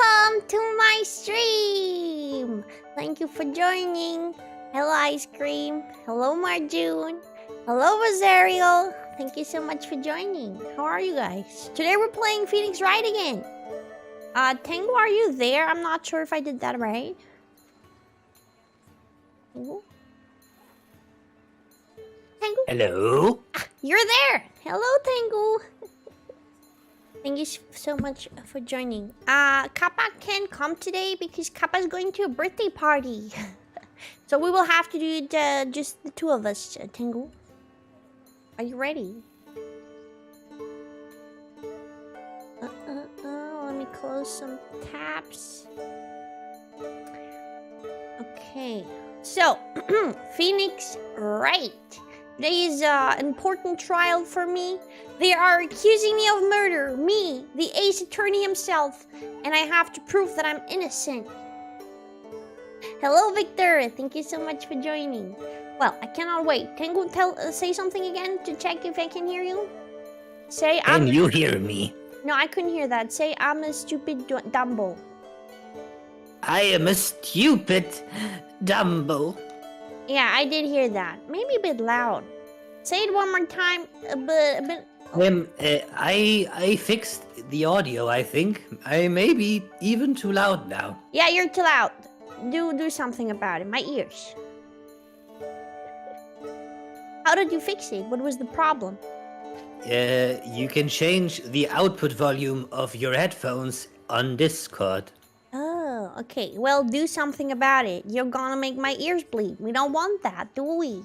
Welcome to my stream! Thank you for joining. Hello, Ice Cream. Hello, Marjune. Hello, Rosario. Thank you so much for joining. How are you guys? Today we're playing Phoenix Wright again. Tango, are you there? I'm not sure if I did that right. Tango? Tango? Hello? Ah, you're there! Hello, Tango! Thank you so much for joining. Kappa can't come today because Kappa's going to a birthday party. So we will have to do just the two of us, Tengu. Are you ready? Let me close some tabs. Okay. So, Phoenix Wright. Today is an important trial for me. They are accusing me of murder, me, the ace attorney himself, and I have to prove that I'm innocent. Hello, Victor. Thank you so much for joining. Well, I cannot wait. Tango, say something again to check if I can hear you. Say, Can you hear me? No, I couldn't hear that. Say, I'm a stupid Dumbo. I am a stupid Dumbo. Yeah, I did hear that. Maybe a bit loud. Say it one more time. A bit. I fixed the audio, I think. I may be even too loud now. Yeah, you're too loud. Do something about it. My ears. How did you fix it? What was the problem? You can change the output volume of your headphones on Discord. Oh, okay. Well, do something about it. You're gonna make my ears bleed. We don't want that, do we?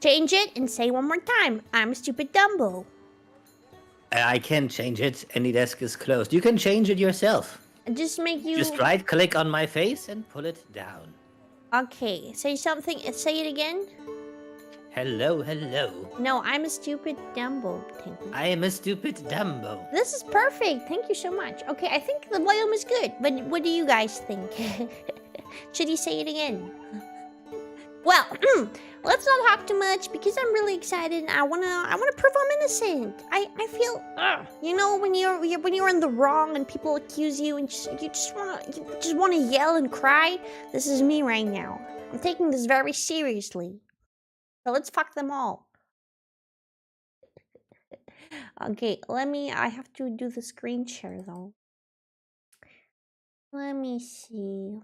Change it and say one more time. I'm a stupid Dumbo. I can't change it. Any desk is closed. You can change it yourself. Just make you... Just right-click on my face and pull it down. Okay, say something. Say it again. Hello, hello. No, I'm a stupid Dumbo. Thank you. I am a stupid Dumbo. This is perfect. Thank you so much. Okay, I think the volume is good. But what do you guys think? Should he say it again? Well, let's not talk too much because I'm really excited. And I wanna prove I'm innocent. I feel, you know, when you're in the wrong and people accuse you and you just wanna yell and cry. This is me right now. I'm taking this very seriously. So let's fuck them all. Okay, I have to do the screen share though. Let me see.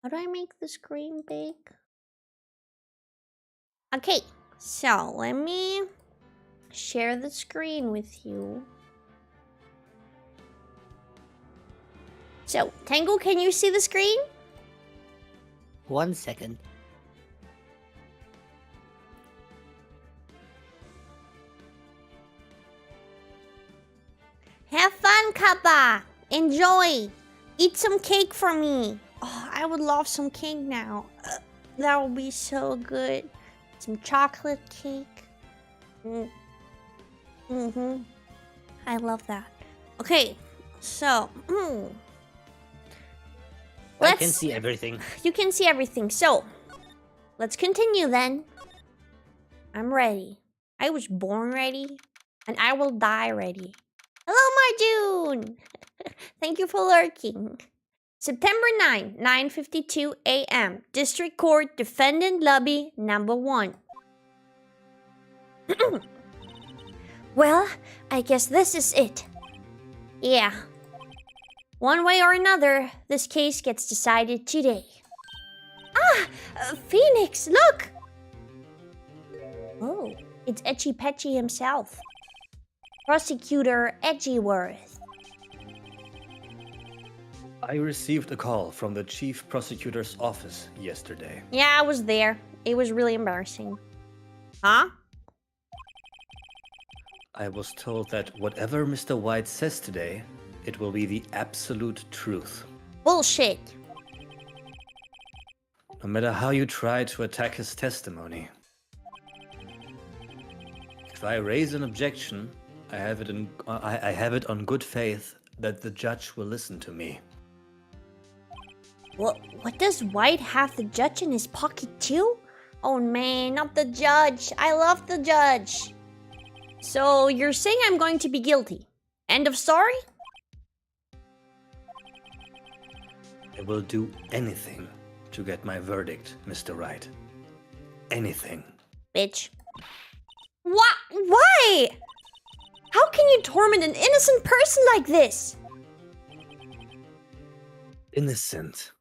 How do I make the screen big? Okay, so let me share the screen with you. So, Tango, can you see the screen? 1 second. Have fun, Kappa! Enjoy! Eat some cake for me! Oh, I would love some cake now. That would be so good. Some chocolate cake. I love that. Okay, so... I can see everything. You can see everything. So, let's continue then. I'm ready. I was born ready, and I will die ready. Hello, Marjune! Thank you for lurking. September 9, 9:52 a.m. District Court Defendant Lobby Number 1. Well, I guess this is it. Yeah. One way or another, this case gets decided today. Phoenix, look! Oh, it's Etchy Petchy himself. Prosecutor Edgeworth. I received a call from the Chief Prosecutor's office yesterday. Yeah, I was there. It was really embarrassing. Huh? I was told that whatever Mr. White says today, it will be the absolute truth. Bullshit. No matter how you try to attack his testimony. If I raise an objection, I have it on good faith that the judge will listen to me. What does White have the judge in his pocket too? Oh man, not the judge. I love the judge. So you're saying I'm going to be guilty? End of story? I will do anything to get my verdict, Mr. Wright. Anything. Bitch. What? Why? How can you torment an innocent person like this? Innocent.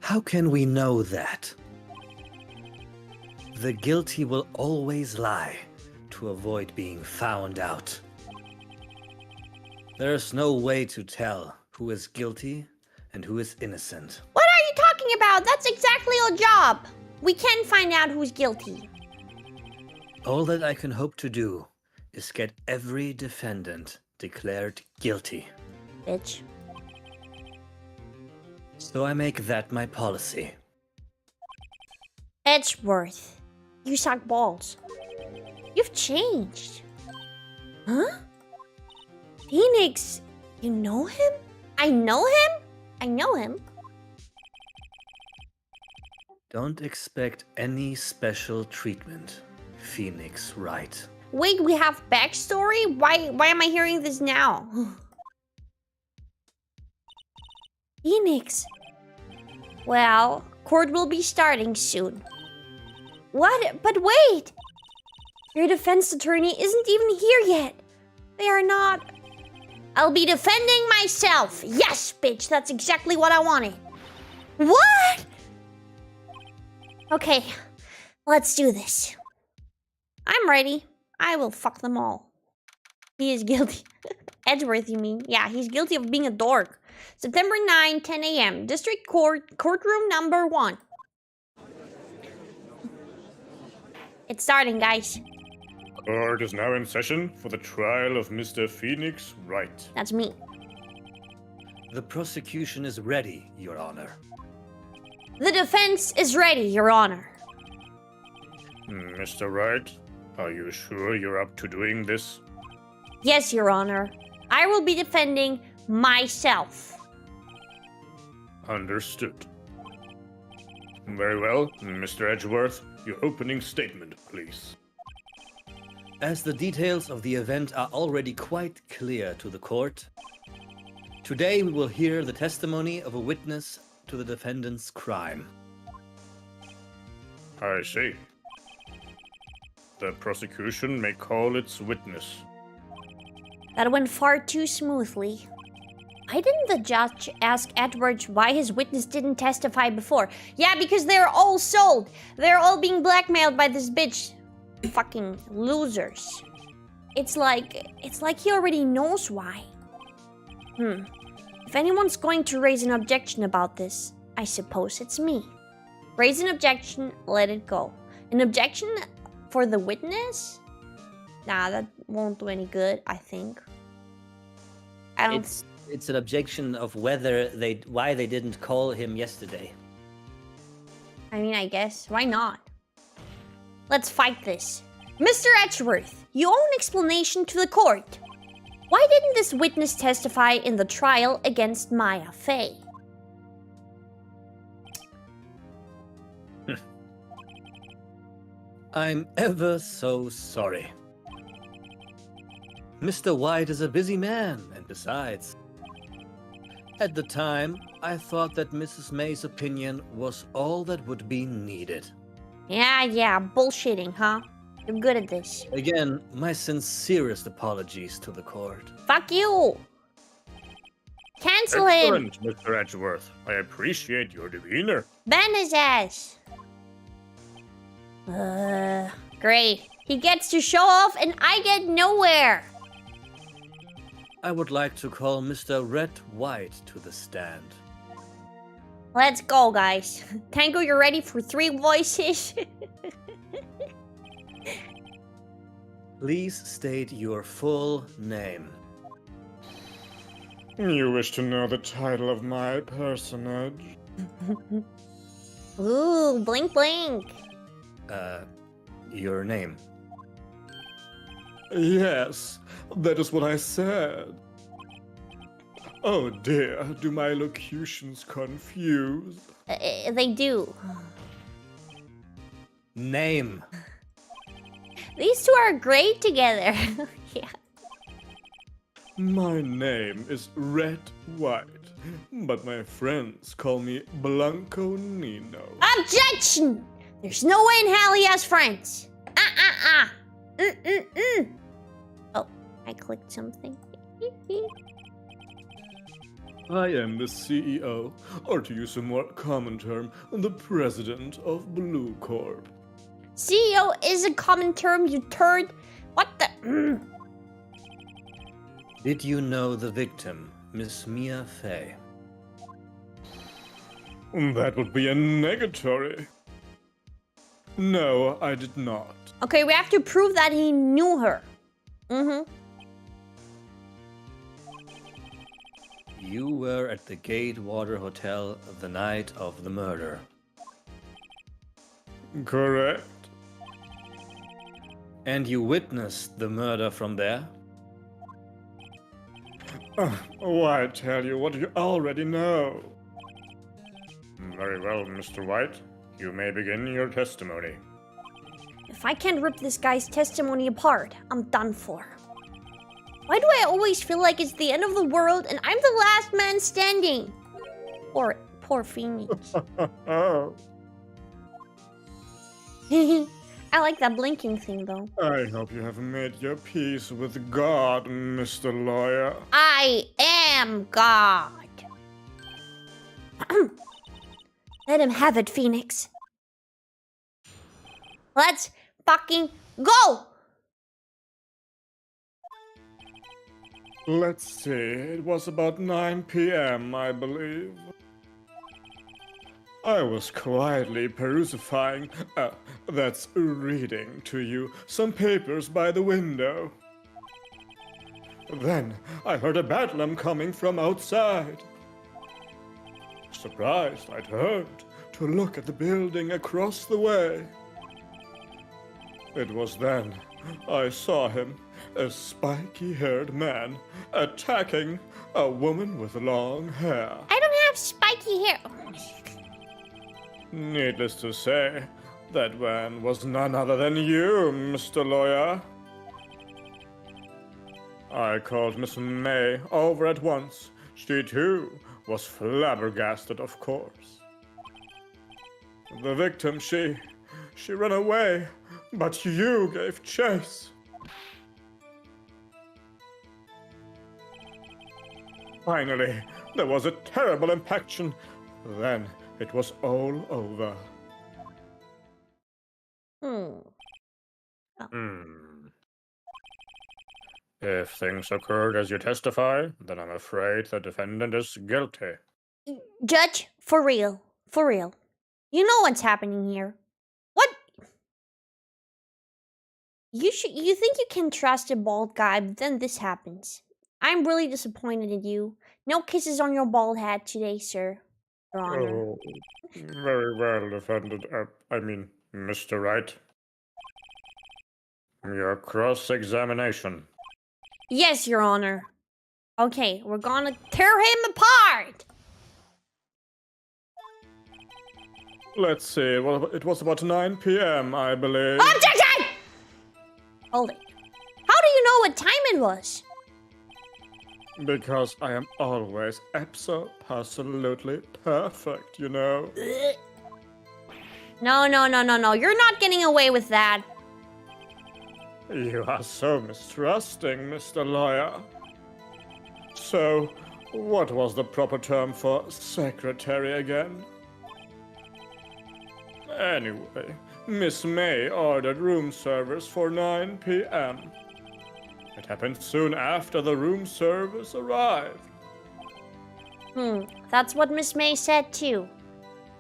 How can we know that? The guilty will always lie to avoid being found out. There's no way to tell who is guilty and who is innocent. What are you talking about? That's exactly our job. We can find out who's guilty. All that I can hope to do is get every defendant declared guilty. Bitch. So I make that my policy. Edgeworth, you suck balls. You've changed. Huh? Phoenix, you know him? I know him? I know him. Don't expect any special treatment, Phoenix Wright. Wait, we have backstory? Why am I hearing this now? Phoenix. Well, court will be starting soon. What? But wait! Your defense attorney isn't even here yet. They are not. I'll be defending myself. Yes, bitch, that's exactly what I wanted. What? Okay, let's do this. I'm ready. I will fuck them all. He is guilty. Edgeworth, you mean? Yeah, he's guilty of being a dork. September 9, 10 a.m. District Court, courtroom number 1. It's starting, guys. Court is now in session for the trial of Mr. Phoenix Wright. That's me. The prosecution is ready, Your Honor. The defense is ready, Your Honor. Mr. Wright, are you sure you're up to doing this? Yes, Your Honor. I will be defending myself. Understood. Very well, Mr. Edgeworth, your opening statement, please. As the details of the event are already quite clear to the court, today we will hear the testimony of a witness to the defendant's crime. I see. The prosecution may call its witness. That went far too smoothly. Why didn't the judge ask Edwards why his witness didn't testify before? Yeah, because they're all sold. They're all being blackmailed by this bitch. Fucking losers. It's like he already knows why. If anyone's going to raise an objection about this, I suppose it's me. Raise an objection, let it go. An objection for the witness? Nah, that won't do any good, I think. I don't... It's an objection of why they didn't call him yesterday. I mean, I guess. Why not? Let's fight this. Mr. Edgeworth, you owe an explanation to the court. Why didn't this witness testify in the trial against Maya Fey? I'm ever so sorry. Mr. White is a busy man, and besides, at the time, I thought that Mrs. May's opinion was all that would be needed. Yeah, bullshitting, huh? You're good at this. Again, my sincerest apologies to the court. Fuck you! Cancel him! Excellent, Mr. Edgeworth. I appreciate your demeanor. Ban his ass! Great. He gets to show off and I get nowhere. I would like to call Mr. Red White to the stand. Let's go, guys. Tango, you're ready for 3 voices? Please state your full name. You wish to know the title of my personage? Ooh, blink blink. Your name. Yes, that is what I said. Oh dear, do my locutions confuse? They do. Name. These two are great together. Yeah. My name is Red White, but my friends call me Blanco Nino. Objection! There's no way in hell he has friends. Oh, I clicked something. I am the CEO, or to use a more common term, the president of Blue Corp. CEO is a common term, you turd. What the? Did you know the victim, Miss Mia Fey? That would be a negatory. No, I did not. Okay, we have to prove that he knew her. You were at the Gatewater Hotel the night of the murder. Correct. And you witnessed the murder from there? Why tell you what you already know? Very well, Mr. White. You may begin your testimony. If I can't rip this guy's testimony apart, I'm done for. Why do I always feel like it's the end of the world and I'm the last man standing? Poor Phoenix. Oh, I like that blinking thing though. I hope you have made your peace with God, Mr. Lawyer. I am God. Let him have it, Phoenix. Let's fucking go! Let's see, it was about 9 p.m., I believe. I was quietly reading to you some papers by the window. Then I heard a bedlam coming from outside. Surprised, I turned to look at the building across the way. It was then I saw him, a spiky-haired man, attacking a woman with long hair. I don't have spiky hair. Needless to say, that man was none other than you, Mr. Lawyer. I called Miss May over at once. She, too, was flabbergasted, of course. The victim, she ran away, but you gave chase. Finally, there was a terrible impaction. Then it was all over. If things occurred as you testify, then I'm afraid the defendant is guilty. Judge, for real. For real. You know what's happening here. What? You think you can trust a bald guy, but then this happens. I'm really disappointed in you. No kisses on your bald head today, sir. Your Honor. Oh, very well, defendant. Mr. Wright. Your cross-examination. Yes, Your Honor. Okay, we're gonna tear him apart! Let's see, well, it was about 9 p.m., I believe. Objection! Hold it. How do you know what time it was? Because I am always absolutely perfect, you know. No. You're not getting away with that. You are so mistrusting, Mr. Lawyer. So, what was the proper term for secretary again? Anyway, Miss May ordered room service for 9 p.m. It happened soon after the room service arrived. That's what Miss May said too.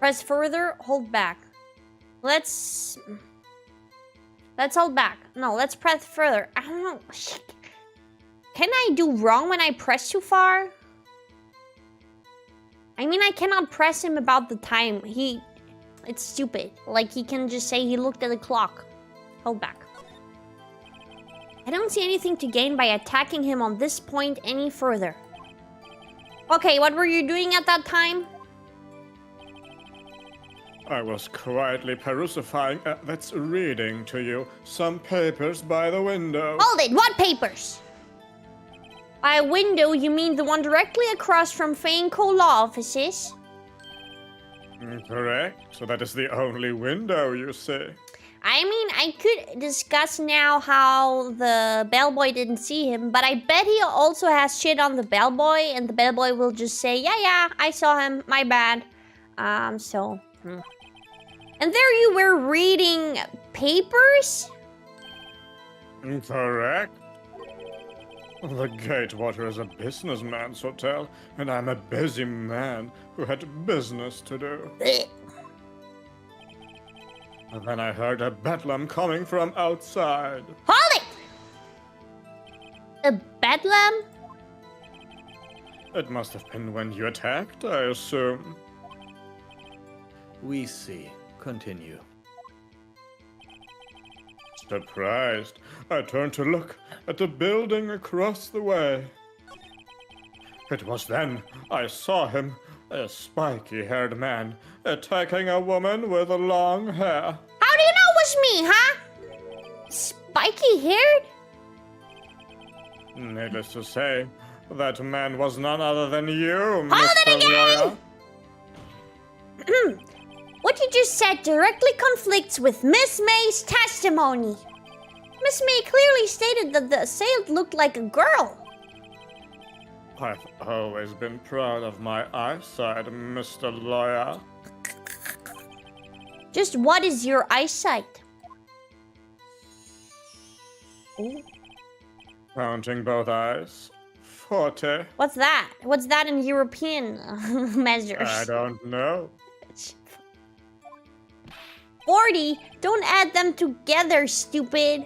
Press further, hold back. Let's hold back. No, let's press further. I don't know. Can I do wrong when I press too far? I mean, I cannot press him about the time. It's stupid. Like, he can just say he looked at the clock. Hold back. I don't see anything to gain by attacking him on this point any further. Okay, what were you doing at that time? I was quietly reading to you some papers by the window. Hold it! What papers? By window, you mean the one directly across from Fainco law offices? Correct. So that is the only window, you say? I mean, I could discuss now how the bellboy didn't see him, but I bet he also has shit on the bellboy, and the bellboy will just say, yeah, I saw him, my bad. And there you were reading papers? Correct. The Gatewater is a businessman's hotel, and I'm a busy man who had business to do. And then I heard a bedlam coming from outside. Hold it! A bedlam? It must have been when you attacked, I assume. We see. Continue. Surprised, I turned to look at the building across the way. It was then I saw him, a spiky-haired man, attacking a woman with long hair. How do you know it was me, huh? Spiky-haired? Needless to say, that man was none other than you, Hold Mr. it again! Lawyer. What you just said directly conflicts with Miss May's testimony. Miss May clearly stated that the assailant looked like a girl. I've always been proud of my eyesight, Mr. Lawyer. Just what is your eyesight? Ooh. Counting both eyes, 40. What's that? What's that in European measures? I don't know. 40? Don't add them together, stupid.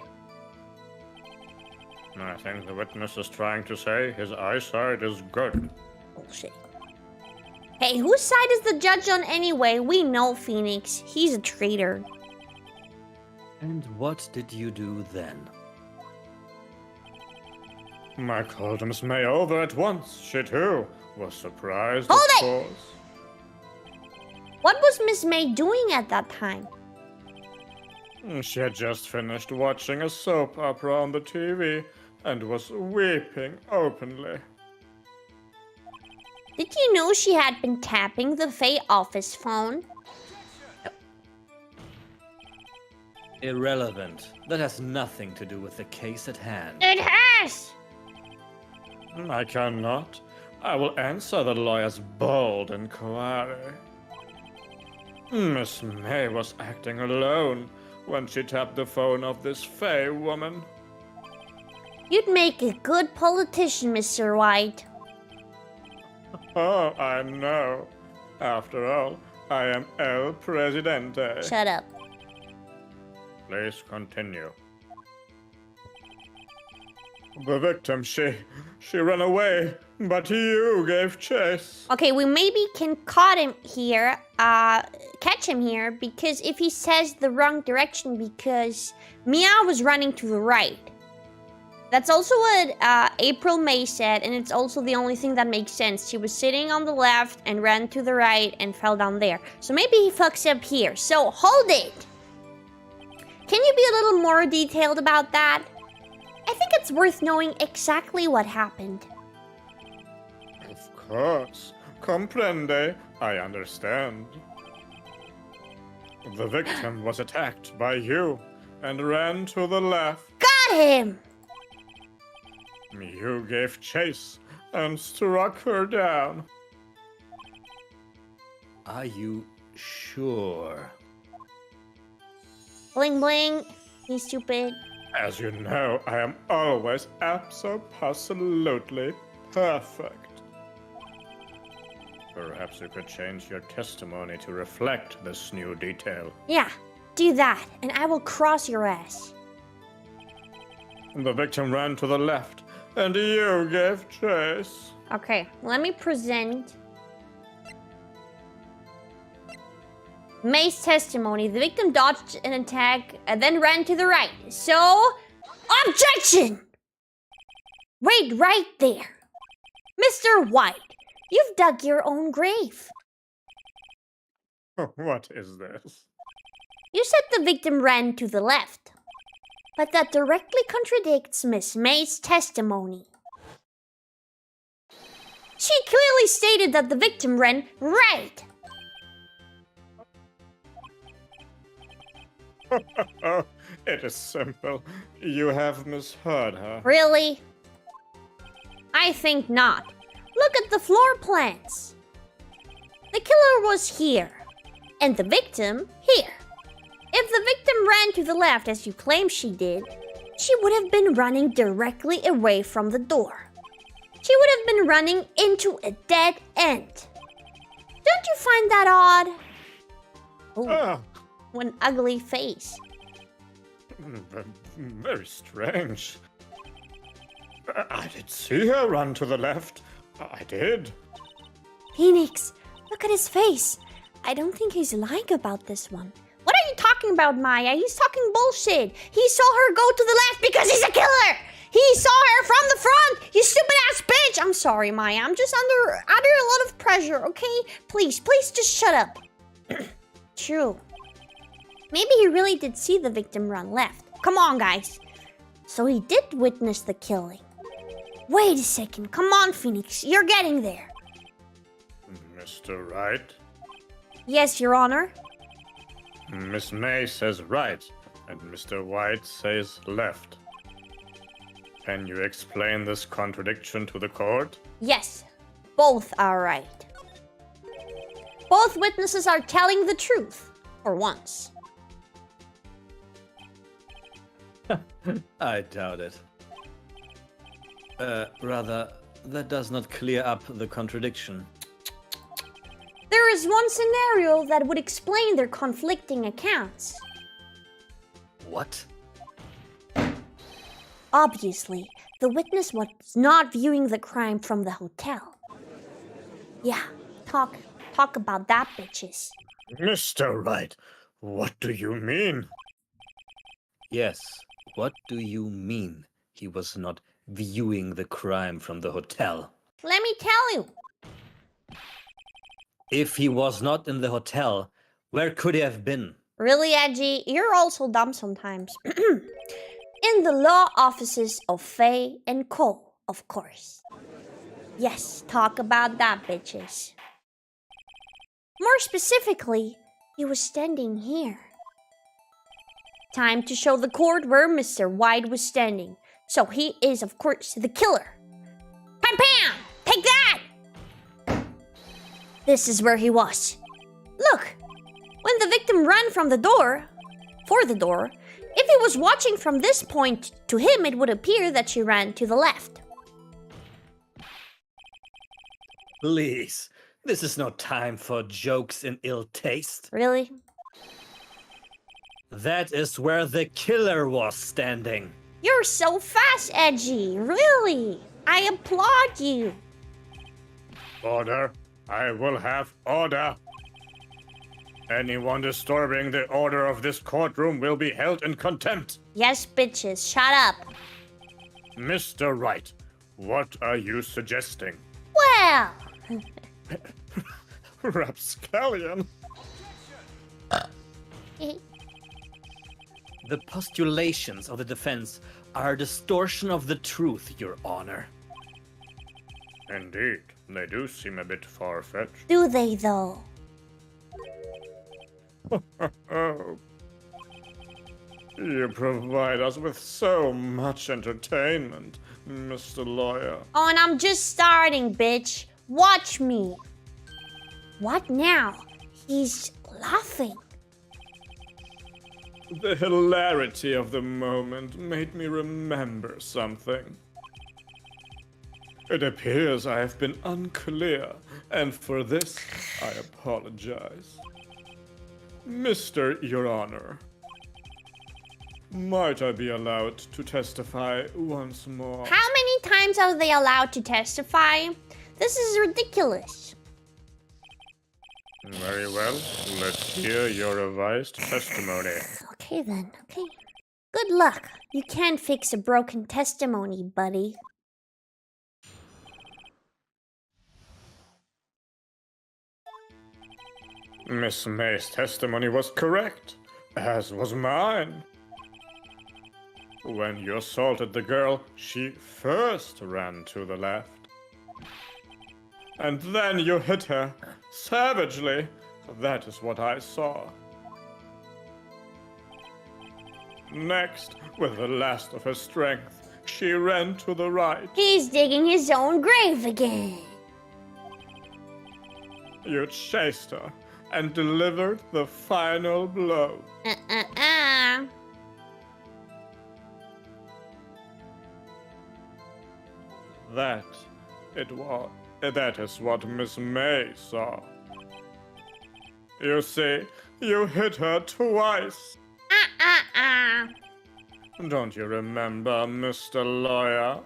I think the witness is trying to say his eyesight is good. Bullshit. Hey, whose side is the judge on anyway? We know Phoenix. He's a traitor. And what did you do then? I called Miss May over at once. She too was surprised, Hold of it! course. What was Miss May doing at that time? She had just finished watching a soap opera on the TV and was weeping openly. Did you know she had been tapping the Faye office phone? Irrelevant. That has nothing to do with the case at hand. It has! I cannot. I will answer the lawyer's bold inquiry. Miss May was acting alone when she tapped the phone of this Faye woman. You'd make a good politician, Mr. White. Oh, I know. After all, I am El Presidente. Shut up. Please continue. The victim, she ran away, but you gave chase. Okay, we maybe can catch him here, because if he says the wrong direction, because Mia was running to the right. That's also what April May said, and it's also the only thing that makes sense. She was sitting on the left and ran to the right and fell down there. So maybe he fucks up here. So hold it. Can you be a little more detailed about that? I think it's worth knowing exactly what happened. Of course. Comprende. I understand. The victim was attacked by you and ran to the left. Got him! You gave chase and struck her down. Are you sure? Bling bling. He's stupid. As you know, I am always absolutely perfect. Perhaps you could change your testimony to reflect this new detail. Yeah, do that, and I will cross your ass. The victim ran to the left, and you gave chase. Okay, let me present May's testimony. The victim dodged an attack and then ran to the right. So, objection! Wait right there. Mr. White, you've dug your own grave. What is this? You said the victim ran to the left, but that directly contradicts Miss May's testimony. She clearly stated that the victim ran right. Oh, it is simple. You have misheard her. Really? I think not. Look at the floor plans. The killer was here, and the victim here. If the victim ran to the left as you claim she did, she would have been running directly away from the door. She would have been running into a dead end. Don't you find that odd? Oh, Ah, one ugly face. very strange. I did see her run to the left. I did. Phoenix, look at his face. I don't think he's lying about this one. What are you talking about, Maya? He's talking bullshit. He saw her go to the left because he's a killer. He saw her from the front. You stupid ass bitch. I'm sorry, Maya. I'm just under a lot of pressure, okay? Please just shut up. True. Maybe he really did see the victim run left. Come on, guys. So he did witness the killing. Wait a second. Come on, Phoenix. You're getting there. Mr. Wright? Yes, Your Honor. Miss May says right, and Mr. White says left. Can you explain this contradiction to the court? Yes, both are right. Both witnesses are telling the truth, for once. I doubt it. Rather, that does not clear up the contradiction. There is one scenario that would explain their conflicting accounts. What? Obviously, the witness was not viewing the crime from the hotel. Yeah, talk about that, bitches. Mr. Wright, what do you mean? Yes, what do you mean he was not viewing the crime from the hotel? Let me tell you. If he was not in the hotel, where could he have been? Really, Edgy? You're also dumb sometimes. In the law offices of Faye and Co., of course. Yes, talk about that, bitches. More specifically, he was standing here. Time to show the court where Mr. White was standing. So he is, of course, the killer. Pam pam! Take that! This is where he was. Look! When the victim ran for the door, if he was watching from this point to him, it would appear that she ran to the left. Please, this is no time for jokes in ill taste. Really? That is where the killer was standing. You're so fast, Edgy. Really? I applaud you. Order. I will have order. Anyone disturbing the order of this courtroom will be held in contempt. Yes, bitches, shut up. Mr. Wright, what are you suggesting? Well, Rapscallion? The postulations of the defense are a distortion of the truth, Your Honor. Indeed, they do seem a bit far-fetched. do they though? Oh. You provide us with so much entertainment, Mr. Lawyer. Oh, and I'm just starting, bitch. Watch me. What now? He's laughing. The hilarity of the moment made me remember something. It appears I have been unclear, and for this I apologize. Mr. Your Honor, might I be allowed to testify once more? How many times are they allowed to testify? This is ridiculous. Very well, let's hear your revised testimony. Okay then, okay. Good luck. You can't fix a broken testimony, buddy. Miss May's testimony was correct, as was mine. When you assaulted the girl, she first ran to the left. And then you hit her savagely. That is what I saw. Next, with the last of her strength, she ran to the right. He's digging his own grave again. You chased her and delivered the final blow. That is what Miss May saw. You see, you hit her twice. Don't you remember, Mr. Lawyer?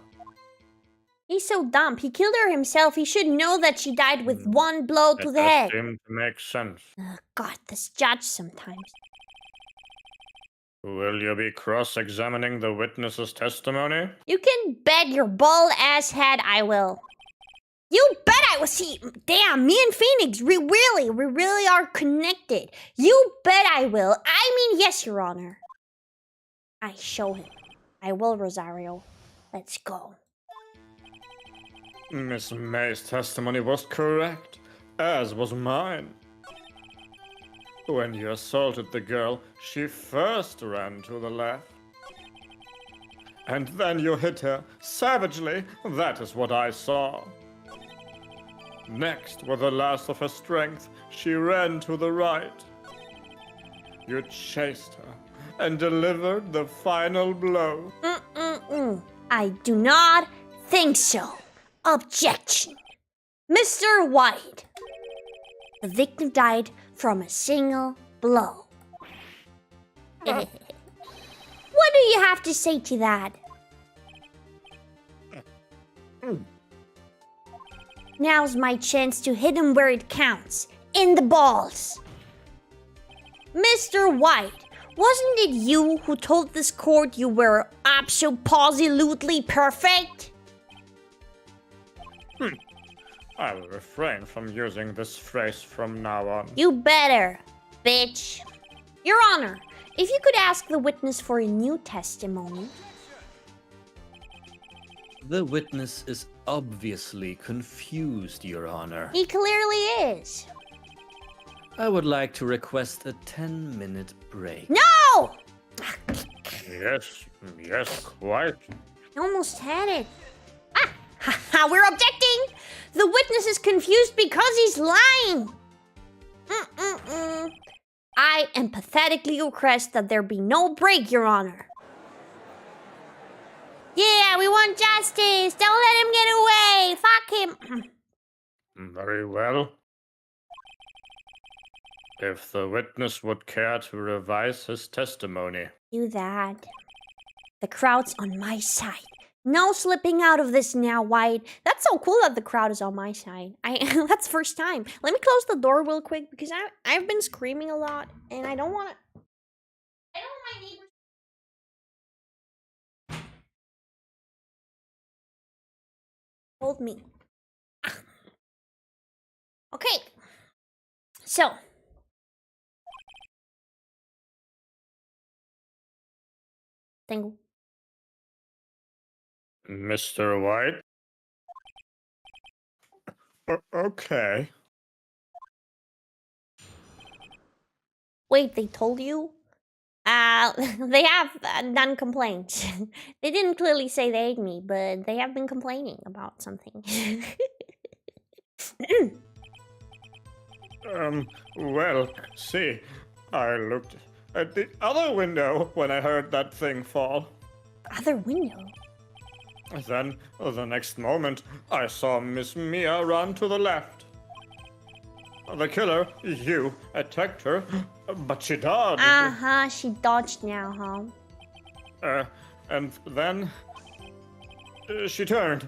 He's so dumb. He killed her himself. He should know that she died with one blow to the head. That seemed to make sense. God, this judge sometimes. Will you be cross-examining the witness's testimony? You can bet your bald ass head I will. You bet I will. See, damn, me and Phoenix, we really are connected. You bet I will. I mean, yes, Your Honor. I show him. I will, Rosario. Let's go. Miss May's testimony was correct, as was mine. When you assaulted the girl, she first ran to the left. And then you hit her savagely. That is what I saw. Next, with the last of her strength, she ran to the right. You chased her and delivered the final blow. I do not think so. Objection. Mr. White. The victim died from a single blow. What do you have to say to that? Now's my chance to hit him where it counts. In the balls. Mr. White, wasn't it you who told this court you were absolutely perfect? I will refrain from using this phrase from now on. You better, bitch. Your Honor, if you could ask the witness for a new testimony. The witness is obviously confused, Your Honor. He clearly is. I would like to request a 10-minute break. No! Yes, quite. I almost had it. We're objecting! The witness is confused because he's lying. I empathetically request that there be no break, Your Honor. Yeah, we want justice. Don't let him get away. Fuck him. Very well. If the witness would care to revise his testimony. Do that. The crowd's on my side. No slipping out of this now, White. That's so cool that the crowd is on my side. That's first time. Let me close the door real quick because I've been screaming a lot and I don't want to. I don't want my neighbors. Hold me. Okay. So. Thank you. Mr. White? Okay. Wait, they told you? They have done complaints. They didn't clearly say they hate me, but they have been complaining about something. Well, see, I looked at the other window when I heard that thing fall. Other window? Then, the next moment, I saw Miss Mia run to the left. The killer, you, attacked her, but she dodged. She dodged now, huh? And then she turned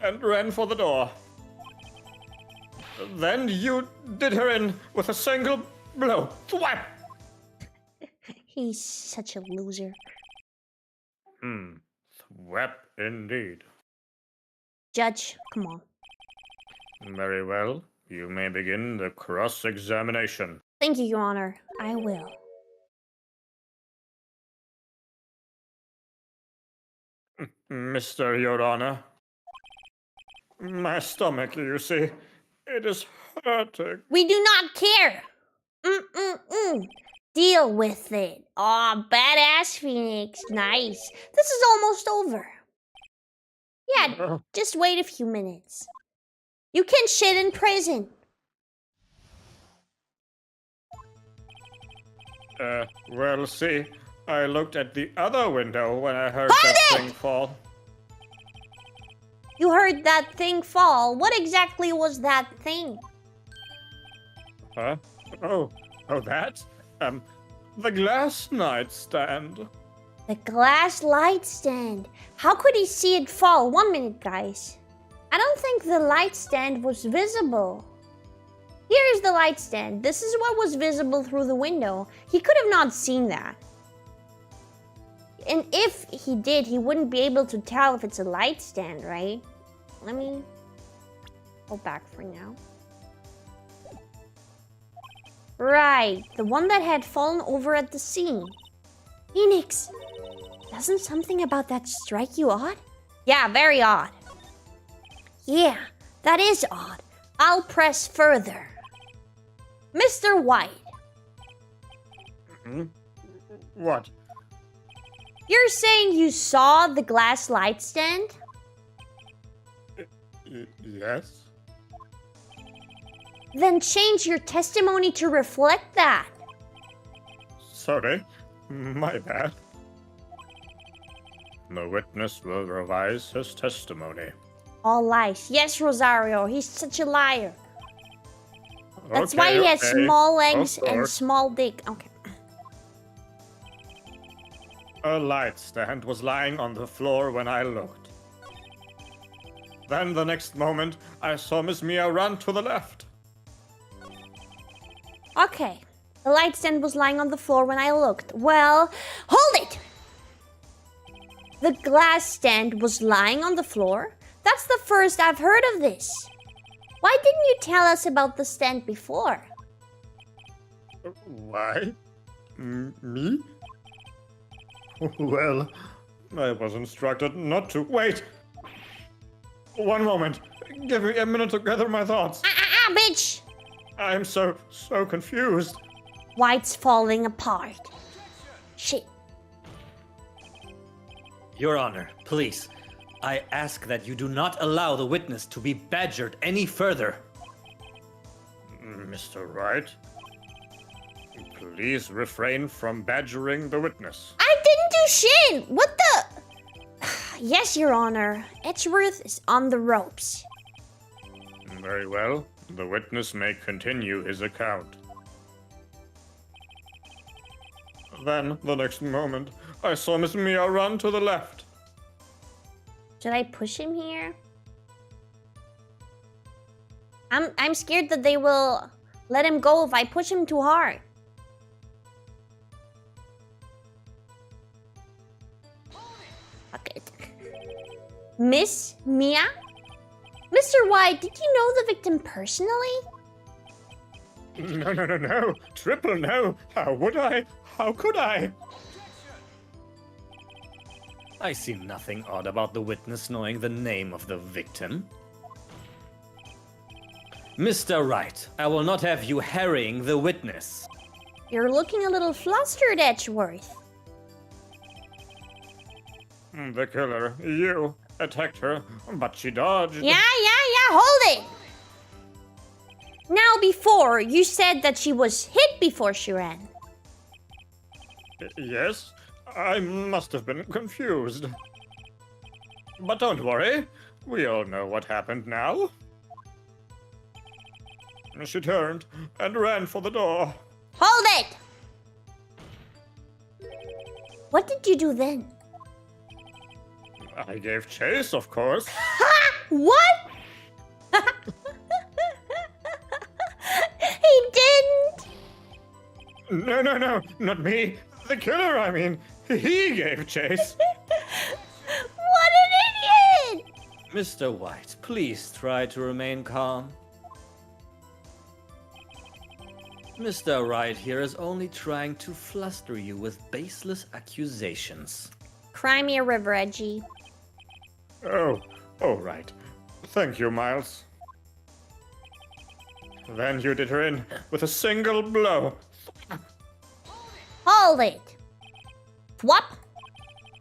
and ran for the door. Then you did her in with a single blow. Thwap! He's such a loser. Thwap indeed. Judge, come on. Very well. You may begin the cross-examination. Thank you, Your Honor. I will. Mr. Your Honor. My stomach, you see, It is hurting. We do not care. Deal with it. Aw, badass Phoenix. Nice. This is almost over. Yeah, just wait a few minutes. You can shit in prison. Well, see, I looked at the other window when I heard Hold that it! thing fall. You heard that thing fall. What exactly was that thing? Huh? Oh, that? The glass nightstand. The glass light stand. How could he see it fall? 1 minute, guys. I don't think the light stand was visible. Here is the light stand. This is what was visible through the window. He could have not seen that. And if he did, he wouldn't be able to tell if it's a light stand, right? Let me go back for now. Right, the one that had fallen over at the scene. Phoenix, doesn't something about that strike you odd? Yeah, very odd. Yeah, that is odd. I'll press further. Mr. White. What? You're saying you saw the glass light stand? Yes? Then change your testimony to reflect that. Sorry, my bad. The witness will revise his testimony. All lies. Yes, Rosario, he's such a liar. That's why he has small legs and small dick. Okay. A light stand was lying on the floor when I looked. Then the next moment, I saw Miss Mia run to the left. Okay. The light stand was lying on the floor when I looked. Well, hold it! The glass stand was lying on the floor? That's the first I've heard of this. Why didn't you tell us about the stand before? Why? Me? Well, I was instructed not to. Wait! 1 moment. Give me a minute to gather my thoughts. Bitch! I'm so confused. White's falling apart. Shit. Your Honor, please. I ask that you do not allow the witness to be badgered any further. Mr. Wright, please refrain from badgering the witness. I didn't do shit! What the? Yes, Your Honor. Edgeworth is on the ropes. Very well. The witness may continue his account. Then, the next moment, I saw Miss Mia run to the left. Should I push him here? I'm scared that they will let him go if I push him too hard. Fuck it. Miss Mia? Mr. White, did you know the victim personally? No. Triple no. How would I? How could I? I see nothing odd about the witness knowing the name of the victim. Mr. Wright, I will not have you harrying the witness. You're looking a little flustered, Edgeworth. The killer, you, attacked her, but she dodged. Yeah, hold it! Now before, you said that she was hit before she ran. Yes, I must have been confused. But don't worry, we all know what happened now. She turned and ran for the door. Hold it! What did you do then? I gave chase, of course. Ha! What? He didn't! No, not me. The killer, I mean. He gave chase. What an idiot! Mr. White, please try to remain calm. Mr. Wright here is only trying to fluster you with baseless accusations. Cry me a river, Edgy. Oh, right. Thank you, Miles. Then you did her in with a single blow. Hold it. What?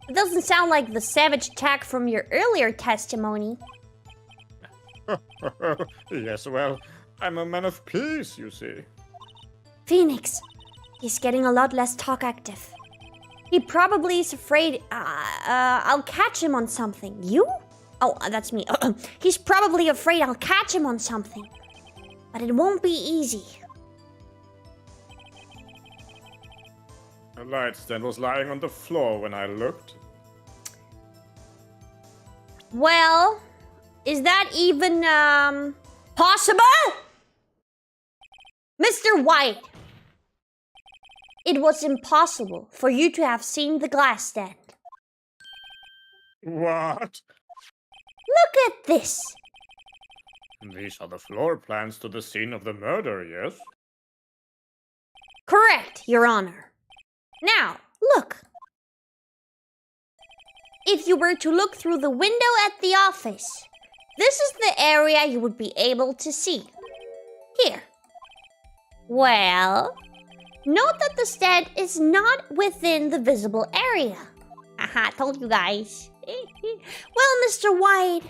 It doesn't sound like the savage attack from your earlier testimony. Yes, well, I'm a man of peace, you see. Phoenix, he's getting a lot less talk active. He probably is afraid I'll catch him on something. You? Oh, that's me. He's probably afraid I'll catch him on something. But it won't be easy. The nightstand was lying on the floor when I looked. Well, is that even, possible? Mr. White, it was impossible for you to have seen the glass stand. What? Look at this. These are the floor plans to the scene of the murder, yes? Correct, Your Honor. Now, look. If you were to look through the window at the office, this is the area you would be able to see. Here. Well, note that the stand is not within the visible area. Aha, told you guys. Well, Mr. White,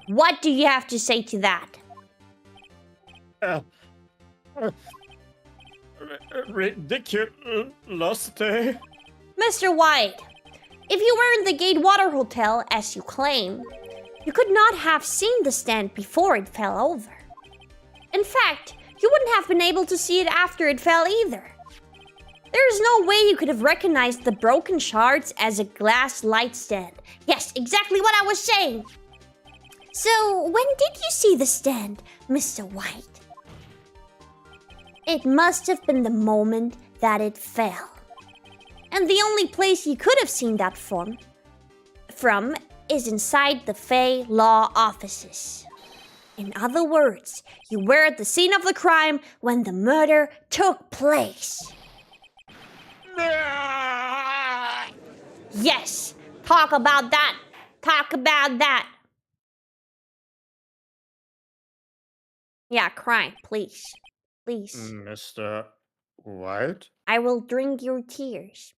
what do you have to say to that? Ridiculous. Mr. White, if you were in the Gatewater Hotel, as you claim, you could not have seen the stand before it fell over. In fact, you wouldn't have been able to see it after it fell either. There is no way you could have recognized the broken shards as a glass light stand. Yes, exactly what I was saying. So, when did you see the stand, Mr. White? It must have been the moment that it fell. And the only place you could have seen that from is inside the Fey Law offices. In other words, you were at the scene of the crime when the murder took place. Yes, talk about that. Talk about that. Yeah, crime, please. Please. Mr. White? I will drink your tears.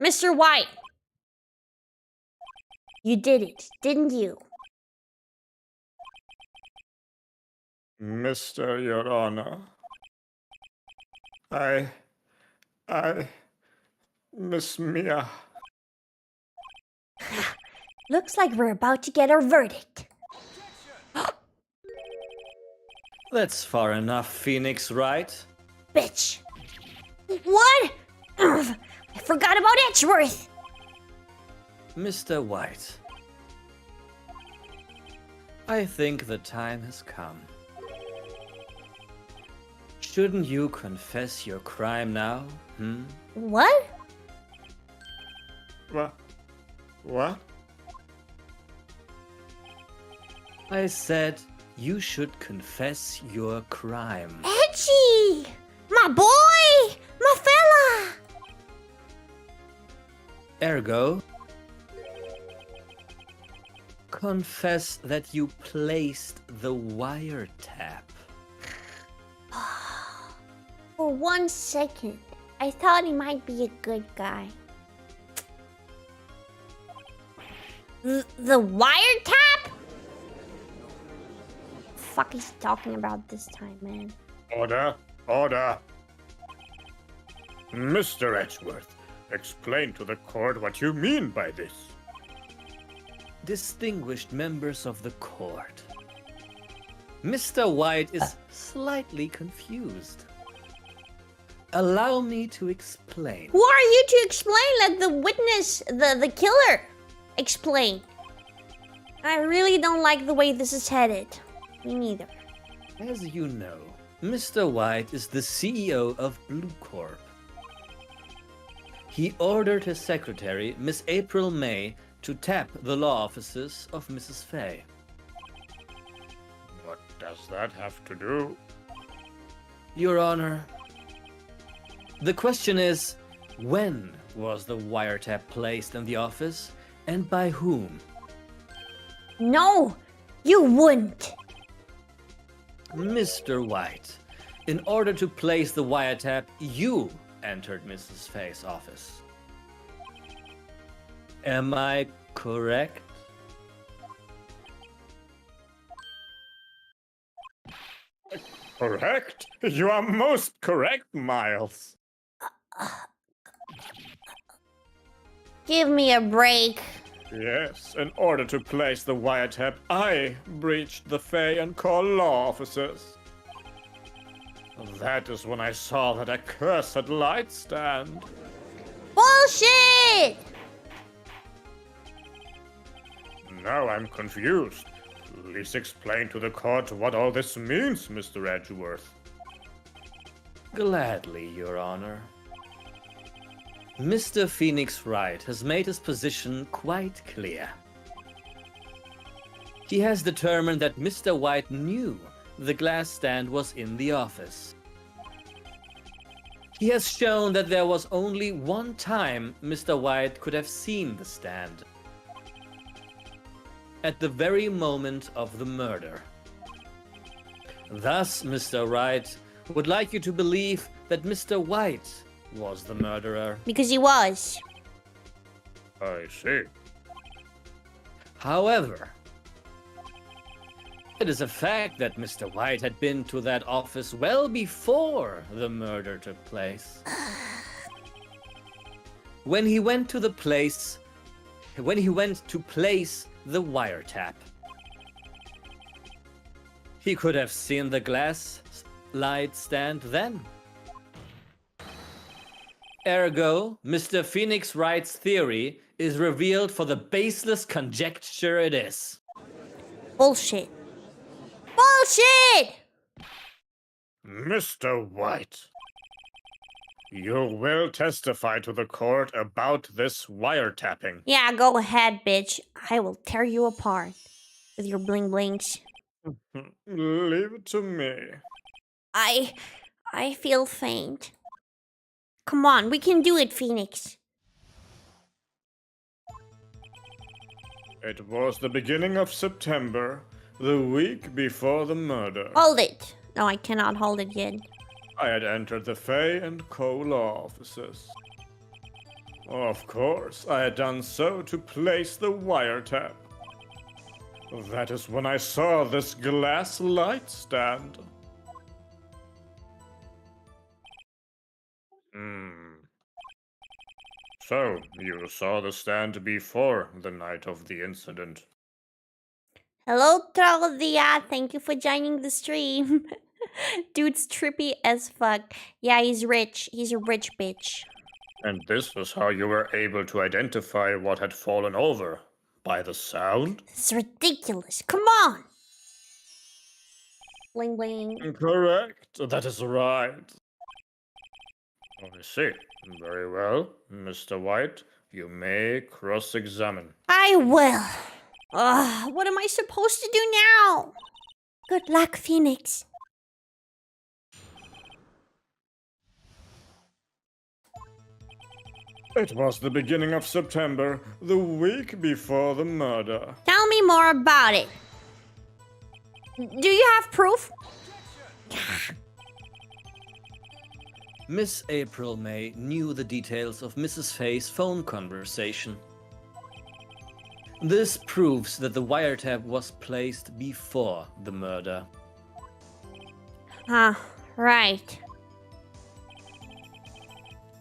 Mr. White, you did it, didn't you? Mr. Your Honor. Miss Mia. Looks like we're about to get our verdict. That's far enough, Phoenix, right? Bitch. What? Ugh, I forgot about Edgeworth. Mr. White, I think the time has come. Shouldn't you confess your crime now, What? What? I said you should confess your crime. Edgy! My boy! My fella! Ergo, confess that you placed the wiretap. For 1 second, I thought he might be a good guy. The wiretap? Fuck is he talking about this time, man? Order. Order. Mr. Edgeworth, explain to the court what you mean by this. Distinguished members of the court, Mr. White is slightly confused. Allow me to explain. Who are you to explain? Let the witness, the killer, explain. I really don't like the way this is headed. Me neither. As you know, Mr. White is the CEO of Blue Corp. He ordered his secretary, Miss April May, to tap the law offices of Mrs. Fay. What does that have to do? Your Honor, the question is, when was the wiretap placed in the office, and by whom? No, You wouldn't. Mr. White, in order to place the wiretap, you entered Mrs. Faye's office. Am I correct? Correct? You are most correct, Miles. Give me a break. Yes, in order to place the wiretap, I breached the Faye and Call law officers. That is when I saw that accursed light stand. Bullshit! Now I'm confused. Please explain to the court what all this means, Mr. Edgeworth. Gladly, Your Honor. Mr. Phoenix Wright has made his position quite clear. He has determined that Mr. White knew the glass stand was in the office. He has shown that there was only one time Mr. White could have seen the stand. At the very moment of the murder. Thus, Mr. Wright would like you to believe that Mr. White was the murderer. Because he was. I see. However, it is a fact that Mr. White had been to that office well before the murder took place. When he went to place the wiretap, he could have seen the glass light stand then. Ergo, Mr. Phoenix Wright's theory is revealed for the baseless conjecture it is. Bullshit. Bullshit! Mr. White, you will testify to the court about this wiretapping. Yeah, go ahead, bitch. I will tear you apart with your bling blings. Leave it to me. I feel faint. Come on, we can do it, Phoenix. It was the beginning of September, the week before the murder. Hold it. No, I cannot hold it yet. I had entered the Faye and Co. law offices. Of course, I had done so to place the wiretap. That is when I saw this glass light stand. So, you saw the stand before the night of the incident. Hello, Trilogy. Thank you for joining the stream. Dude's trippy as fuck. Yeah, he's rich. He's a rich bitch. And this is how you were able to identify what had fallen over? By the sound? It's ridiculous. Come on. Bling bling. Correct. That is right. I see. Very well. Mr. White, you may cross-examine. I will. Ugh, what am I supposed to do now? Good luck, Phoenix. It was the beginning of September, the week before the murder. Tell me more about it. Do you have proof? Miss April May knew the details of Mrs. Faye's phone conversation. This proves that the wiretap was placed before the murder. Right.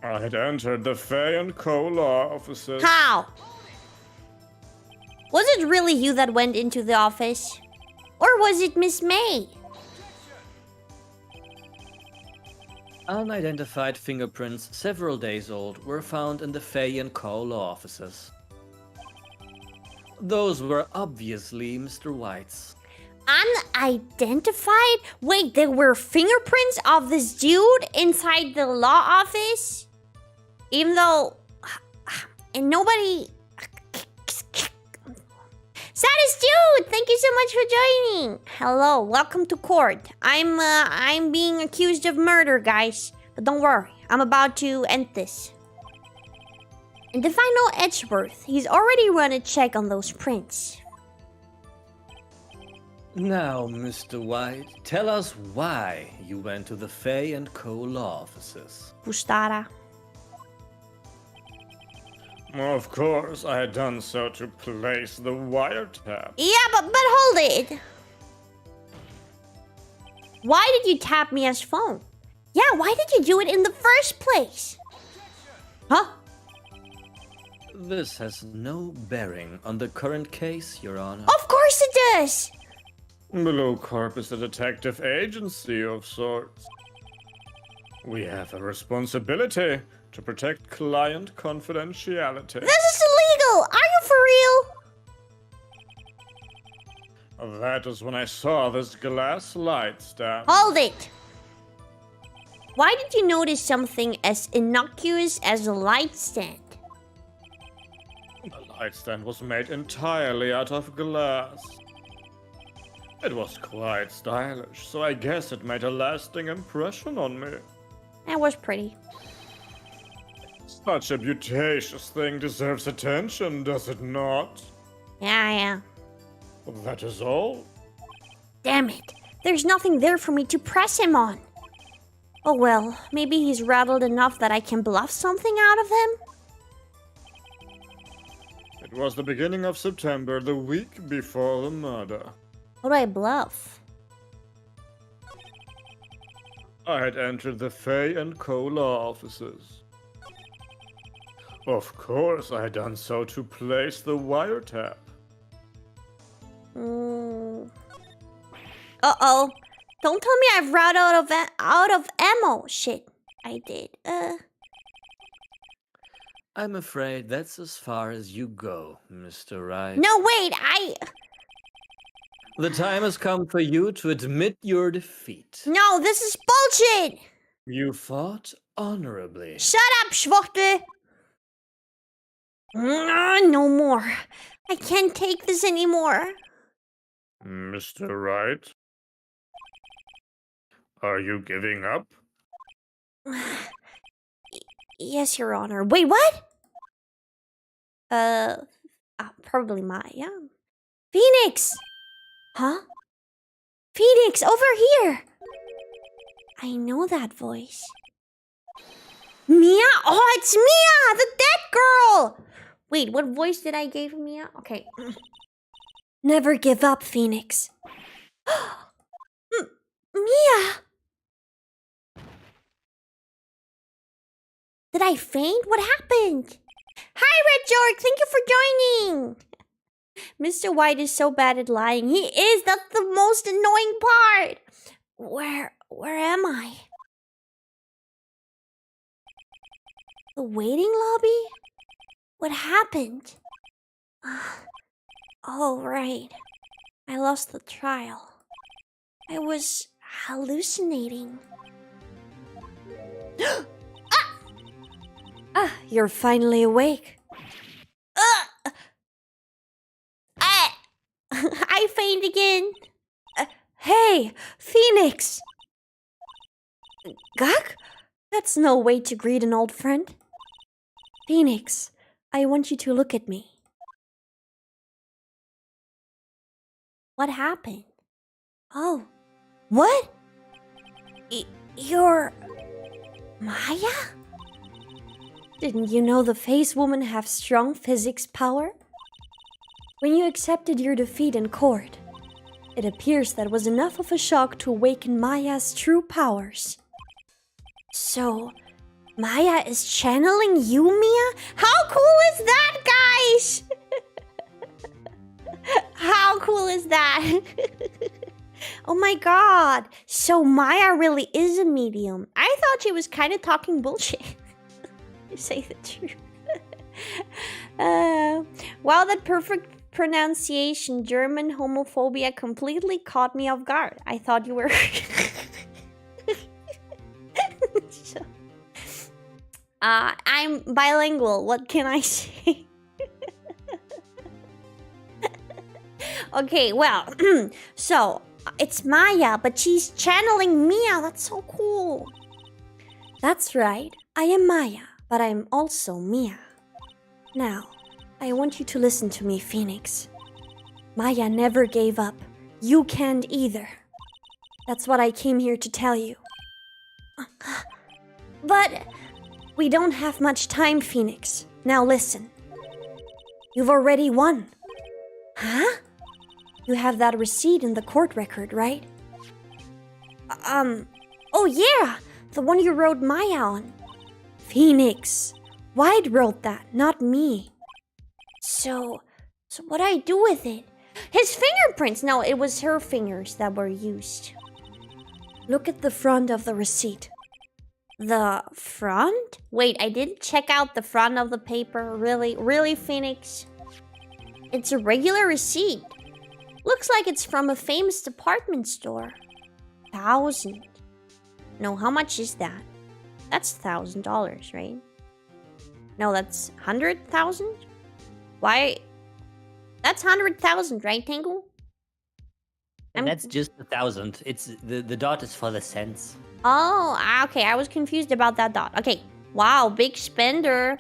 I had entered the Faye and Co. law offices. How? Was it really you that went into the office? Or was it Miss May? Unidentified fingerprints several days old were found in the Faye and Co. law offices. Those were obviously Mr. White's. Unidentified? Wait, there were fingerprints of this dude inside the law office? Even though... And nobody... Saddest dude! Thank you so much for joining! Hello, welcome to court. I'm being accused of murder, guys. But don't worry, I'm about to end this. And the final Edgeworth, he's already run a check on those prints. Now, Mr. White, tell us why you went to the Fay and Co. law offices. Bustada. Of course, I had done so to place the wiretap. Yeah, but hold it. Why did you tap Mia's phone? Yeah, why did you do it in the first place? Huh? This has no bearing on the current case, Your Honor. Of course it does. Blue Corp is a detective agency of sorts. We have a responsibility to protect client confidentiality. This is illegal. Are you for real? That is when I saw this glass light stand. Hold it. Why did you notice something as innocuous as a light stand? The light stand was made entirely out of glass. It was quite stylish, so I guess it made a lasting impression on me. That was pretty. Such a beauteous thing deserves attention, does it not? Yeah. That is all. Damn it. There's nothing there for me to press him on. Oh well, maybe he's rattled enough that I can bluff something out of him? It was the beginning of September, the week before the murder. What do I bluff? I had entered the Fay and Co. law offices. Of course, I had done so to place the wiretap. Uh-oh. Don't tell me I've run out of ammo. Shit, I did. I'm afraid that's as far as you go, Mr. Wright. No, wait, The time has come for you to admit your defeat. No, this is bullshit! You fought honorably. Shut up, Schwachtel! No more. I can't take this anymore. Mr. Wright? Are you giving up? Yes, Your Honor. Wait, what? Probably Maya. Phoenix! Huh? Phoenix, over here! I know that voice. Mia? Oh, it's Mia! The dead girl! Wait, what voice did I give Mia? Okay. Never give up, Phoenix. Mia! Did I faint? What happened? Hi, Red Jork! Thank you for joining! Mr. White is so bad at lying. He is! That's the most annoying part! Where am I? The waiting lobby? What happened? Oh, right. I lost the trial. I was hallucinating. You're finally awake. I faint again. Hey, Phoenix! Gak? That's no way to greet an old friend. Phoenix, I want you to look at me. What happened? Oh, what? You're... Maya? Didn't you know the Face Woman have strong physics power? When you accepted your defeat in court, it appears that was enough of a shock to awaken Maya's true powers. So, Maya is channeling you, Mia? How cool is that, guys? How cool is that? Oh my god. So Maya really is a medium. I thought she was kind of talking bullshit. To say the truth. Wow, that perfect pronunciation, German homophobia completely caught me off guard. I thought you were... I'm bilingual. What can I say? Okay, well, so it's Maya, but she's channeling Mia. That's so cool. That's right. I am Maya, but I'm also Mia. Now, I want you to listen to me, Phoenix. Maya never gave up, You can't either. That's what I came here to tell you. But we don't have much time, Phoenix. Now listen. You've already won. Huh? You have that receipt in the court record, right? Oh yeah! The one you wrote Maya on. Phoenix. Wright wrote that, not me. So what do I do with it? His fingerprints! No, it was her fingers that were used. Look at the front of the receipt. The front? Wait, I didn't check out the front of the paper. Really? Really, Phoenix? It's a regular receipt. Looks like it's from a famous department store. 1,000. No, how much is that? That's $1,000, right? No, that's 100,000? Why? That's 100,000, right, Tangle? And that's just 1,000. It's the dot is for the cents. Oh, okay. I was confused about that dot. Okay. Wow, big spender.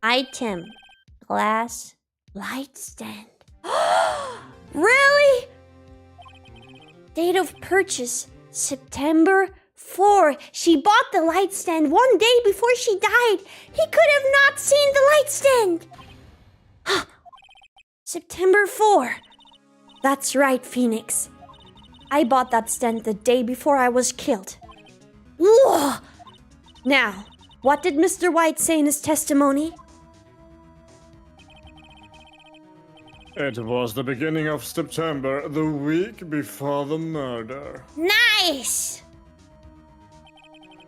Item. Glass. Light stand. Really? Date of purchase, September 4. She bought the light stand 1 day before she died. He could have not seen the light stand. September 4. That's right, Phoenix. I bought that stand the day before I was killed. Whoa! Now, what did Mr. Wright say in his testimony? It was the beginning of September, the week before the murder. Nice!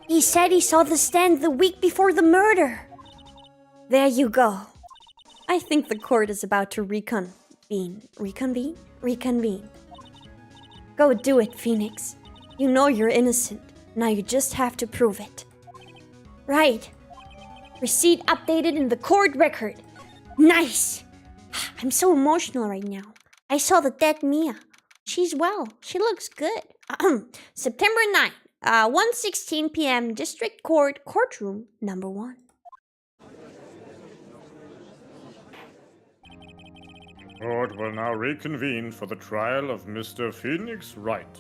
He said he saw the stand the week before the murder. There you go. I think the court is about to reconvene. Reconvene. Go do it, Phoenix. You know you're innocent. Now you just have to prove it. Right. Receipt updated in the court record. Nice! I'm so emotional right now. I saw the dead Mia. She's well. She looks good. September 9th, 1:16 p.m. District Court, courtroom number 1. Court will now reconvene for the trial of Mr. Phoenix Wright.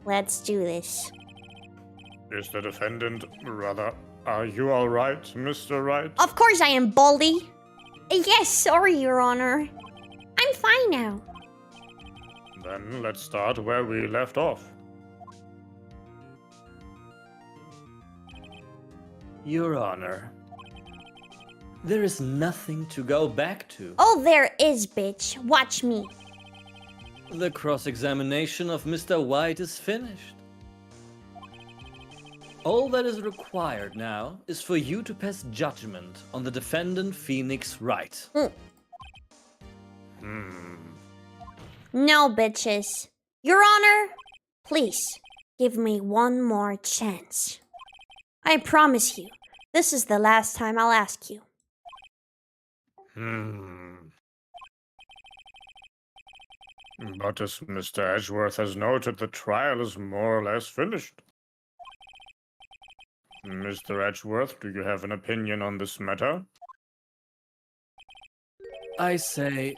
Let's do this. Is the defendant, rather, are you all right, Mr. Wright? Of course I am, Baldy. Yes, sorry, Your Honor. I'm fine now. Then let's start where we left off. Your Honor, there is nothing to go back to. Oh, there is, bitch. Watch me. The cross-examination of Mr. White is finished. All that is required now is for you to pass judgment on the defendant Phoenix Wright. No, bitches. Your Honor, please, give me one more chance. I promise you, this is the last time I'll ask you. But as Mr. Edgeworth has noted, the trial is more or less finished. Mr. Edgeworth, do you have an opinion on this matter? I say,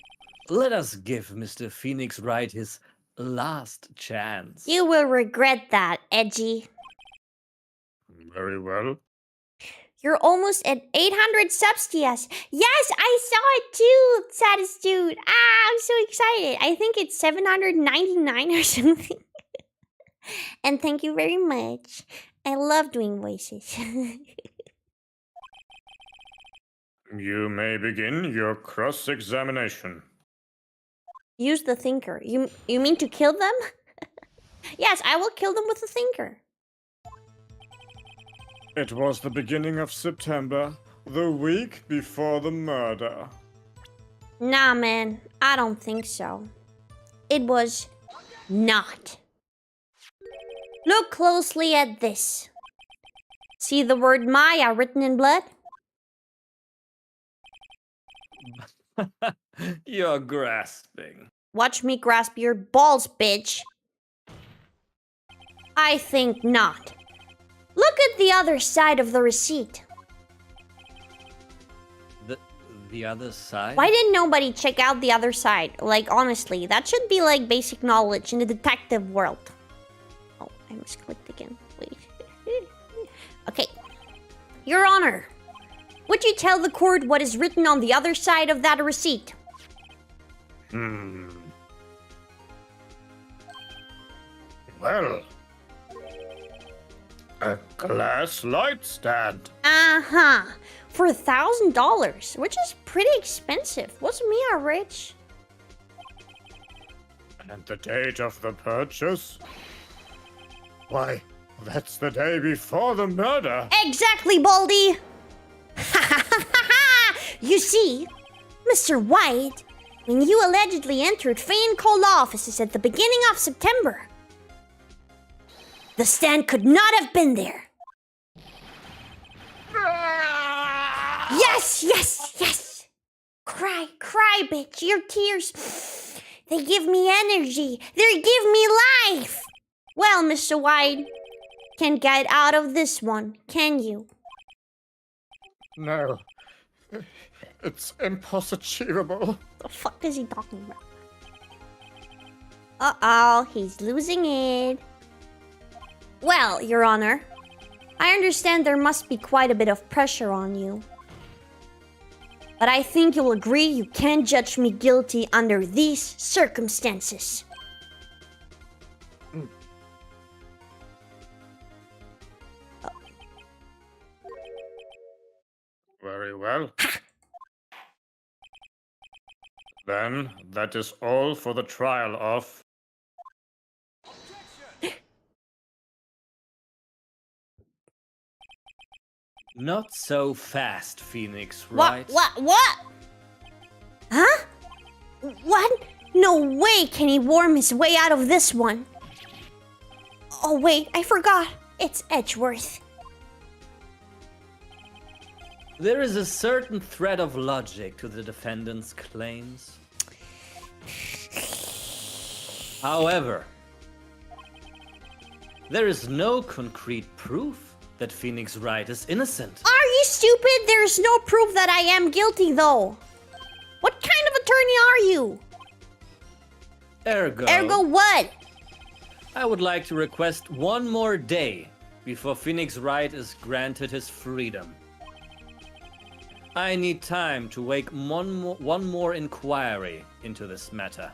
let us give Mr. Phoenix Wright his last chance. You will regret that, Edgy. Very well. You're almost at 800 subs, Diaz. Yes, I saw it too, saddest dude. I'm so excited. I think it's 799 or something. And thank you very much. I love doing voices. You may begin your cross-examination. Use the thinker. You mean to kill them? Yes, I will kill them with the thinker. It was the beginning of September, the week before the murder. Nah, man. I don't think so. It was not. Look closely at this. See the word Maya written in blood? You're grasping. Watch me grasp your balls, bitch. I think not. Look at the other side of the receipt. The other side? Why didn't nobody check out the other side? Like, honestly, that should be like basic knowledge in the detective world. Oh, I misclicked again. Wait. Okay. Your Honor, would you tell the court what is written on the other side of that receipt? Well, a glass light stand. Uh-huh. For $1,000, which is pretty expensive. Wasn't Mia rich? And the date of the purchase? Why, that's the day before the murder. Exactly, Baldy! You see, Mr. White, when you allegedly entered Fan Cold offices at the beginning of September, the stand could not have been there. Yes, yes, yes! Cry, cry, bitch. Your tears, they give me energy. They give me life. Well, Mr. White, can't get out of this one, can you? No. It's impossible. The fuck is he talking about? Uh-oh, he's losing it. Well, Your Honor, I understand there must be quite a bit of pressure on you. But I think you'll agree you can't judge me guilty under these circumstances. Very well. Then, that is all for the trial of... Not so fast, Phoenix, right? What? Huh? What? No way can he worm his way out of this one. Oh wait, I forgot. It's Edgeworth. There is a certain thread of logic to the defendant's claims. However, there is no concrete proof that Phoenix Wright is innocent. Are you stupid? There's no proof that I am guilty, though. What kind of attorney are you? Ergo What? I would like to request one more day before Phoenix Wright is granted his freedom. I need time to make one more inquiry into this matter.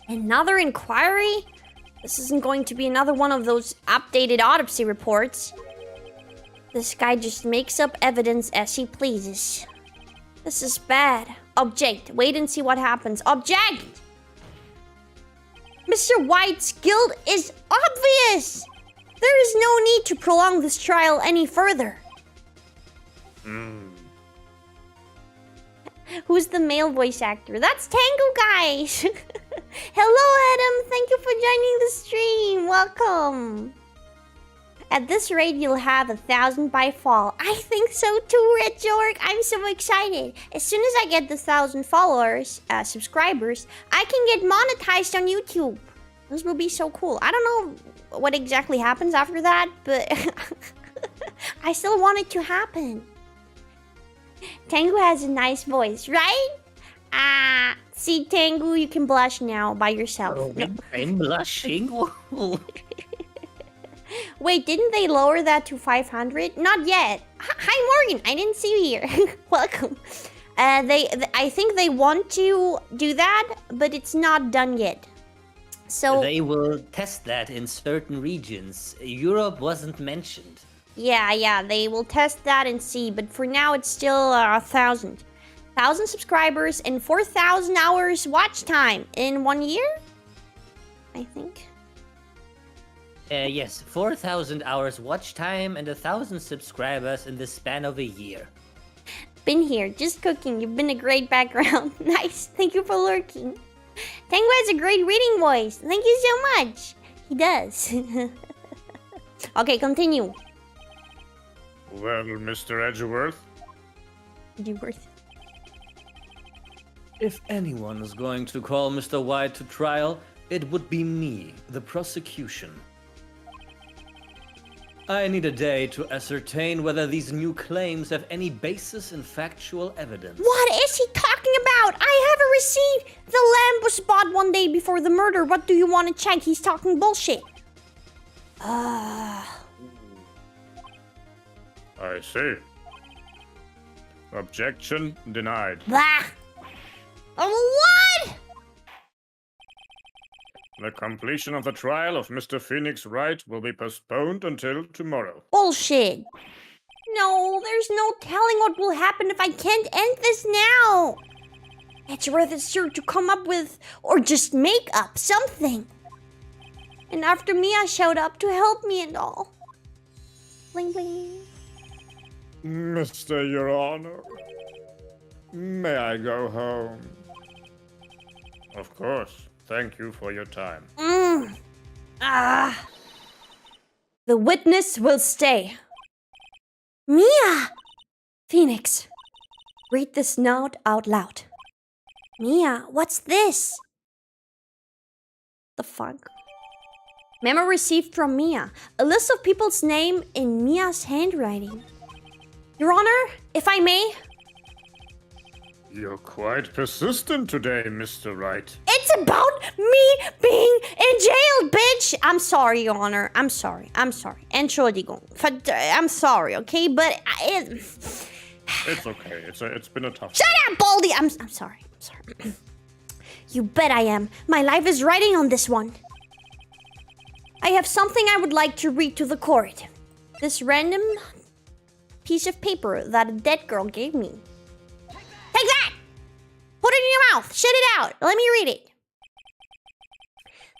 Another inquiry? This isn't going to be another one of those updated autopsy reports. This guy just makes up evidence as he pleases. This is bad. Object. Wait and see what happens. Object! Mr. White's guilt is obvious! There is no need to prolong this trial any further. Who's the male voice actor? That's Tango, guys! Hello, Adam! Thank you for joining the stream! Welcome! At this rate, you'll have 1,000 by fall. I think so too, Red Jorg! I'm so excited! As soon as I get the 1,000 followers, subscribers, I can get monetized on YouTube. This will be so cool. I don't know what exactly happens after that, but I still want it to happen. Tengu has a nice voice, right? See, Tengu, you can blush now by yourself. Oh, I'm blushing. Wait, didn't they lower that to 500? Not yet. Hi, Morgan. I didn't see you here. Welcome. I think they want to do that, but it's not done yet. So They will test that in certain regions. Europe wasn't mentioned. yeah, they will test that and see. But for now, it's still 1,000. 1,000 subscribers and 4,000 hours watch time in 1 year, I think. Yes, 4,000 hours watch time and 1,000 subscribers in the span of a year. Been here, just cooking. You've been a great background. Nice. Thank you for lurking. Tango has a great reading voice. Thank you so much. He does. Okay, continue. Well, Mr. Edgeworth, Edgeworth. If anyone is going to call Mr. White to trial, it would be me, the prosecution. I need a day to ascertain whether these new claims have any basis in factual evidence. What is he talking about? I have a receipt. The lamp was bought one day before the murder. What do you want to check? He's talking bullshit. I see. Objection denied. Blah. What? The completion of the trial of Mr. Phoenix Wright will be postponed until tomorrow. Bullshit. No, there's no telling what will happen if I can't end this now. It's worth it, sure, to come up with, or just make up something. And after Mia showed up to help me and all. Bling bling. Mr. Your Honor, may I go home? Of course. Thank you for your time. The witness will stay. Mia! Phoenix, read this note out loud. Mia, what's this? The fuck? Memo received from Mia. A list of people's name in Mia's handwriting. Your Honor, if I may. You're quite persistent today, Mr. Wright. It's about me being in jail, bitch! I'm sorry, Your Honor. I'm sorry. Entschuldigung. I'm sorry, okay? But It's okay. It's been a tough. Shut up, Baldy! I'm sorry. You bet I am. My life is riding on this one. I have something I would like to read to the court. This random piece of paper that a dead girl gave me. Take that! Put it in your mouth. Shit it out. Let me read it.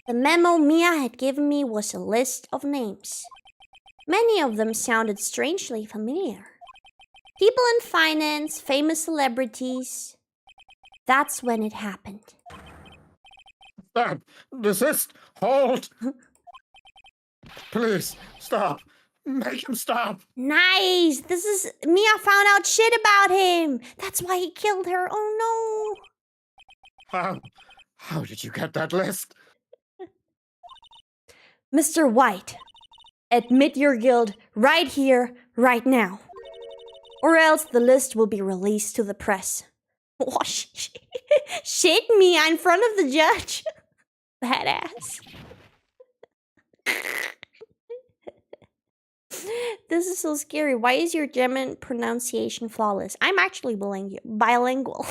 The memo Mia had given me was a list of names. Many of them sounded strangely familiar. People in finance, famous celebrities. That's when it happened. Stop! Desist! Hold! Please, stop! Make him stop! Nice. This is Mia found out shit about him. That's why he killed her. Oh no. How did you get that list? Mr. White, admit your guilt right here, right now. Or else the list will be released to the press. Oh, shit, Mia in front of the judge. Badass. This is so scary. Why is your German pronunciation flawless? I'm actually bilingual.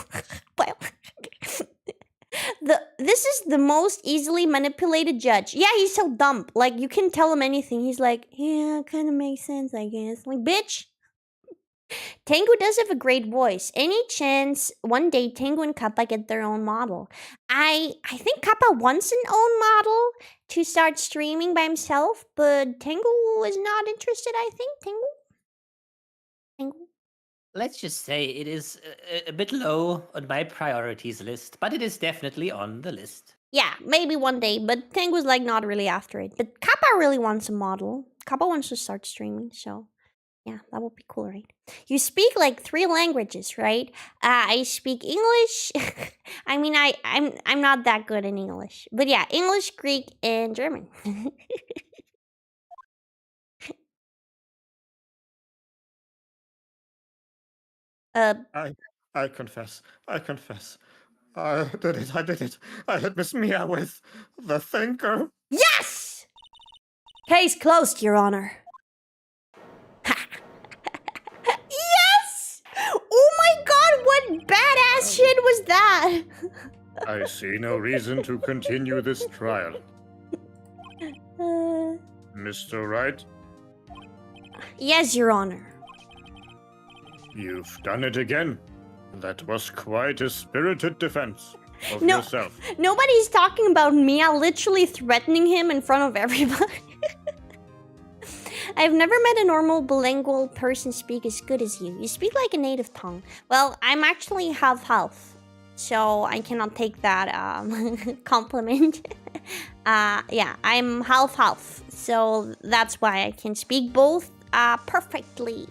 This is the most easily manipulated judge. Yeah, he's so dumb. Like, you can tell him anything. He's like, yeah, kind of makes sense, I guess. Like, bitch. Tengu does have a great voice. Any chance one day Tengu and Kappa get their own model? I think Kappa wants an own model to start streaming by himself, but Tengu is not interested, I think. Tengu? Let's just say it is a bit low on my priorities list, but it is definitely on the list. Yeah, maybe one day, but Tengu's like not really after it. But Kappa really wants a model. Kappa wants to start streaming, so yeah, that would be cool, right? You speak like 3 languages, right? I speak English. I mean, I'm not that good in English, but yeah, English, Greek, and German. I confess. I did it. I hit Miss Mia with the thinker. Yes! Case closed, Your Honor. Yes! Oh my god, what badass shit was that? I see no reason to continue this trial. Mr. Wright, Yes, Your Honor. you've done it again. That was quite a spirited defense of No. yourself. Nobody's talking about Mia literally threatening him in front of everybody. I've never met a normal bilingual person speak as good as you. You speak like a native tongue. Well, I'm actually half-half, so I cannot take that compliment. Yeah, I'm half-half, so that's why I can speak both perfectly.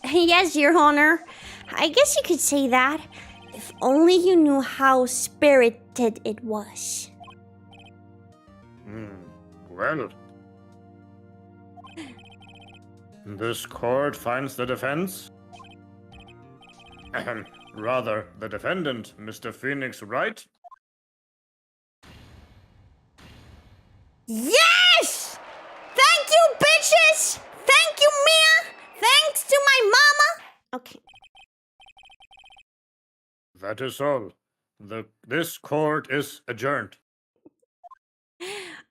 Yes, Your Honor. I guess you could say that. If only you knew how spirited it was. Well, This court finds the defense. Ahem. Rather, the defendant, Mr. Phoenix Wright. Yes! Thank you, bitches! Thank you, Mia! Thanks to my mama! Okay. That is all. This court is adjourned.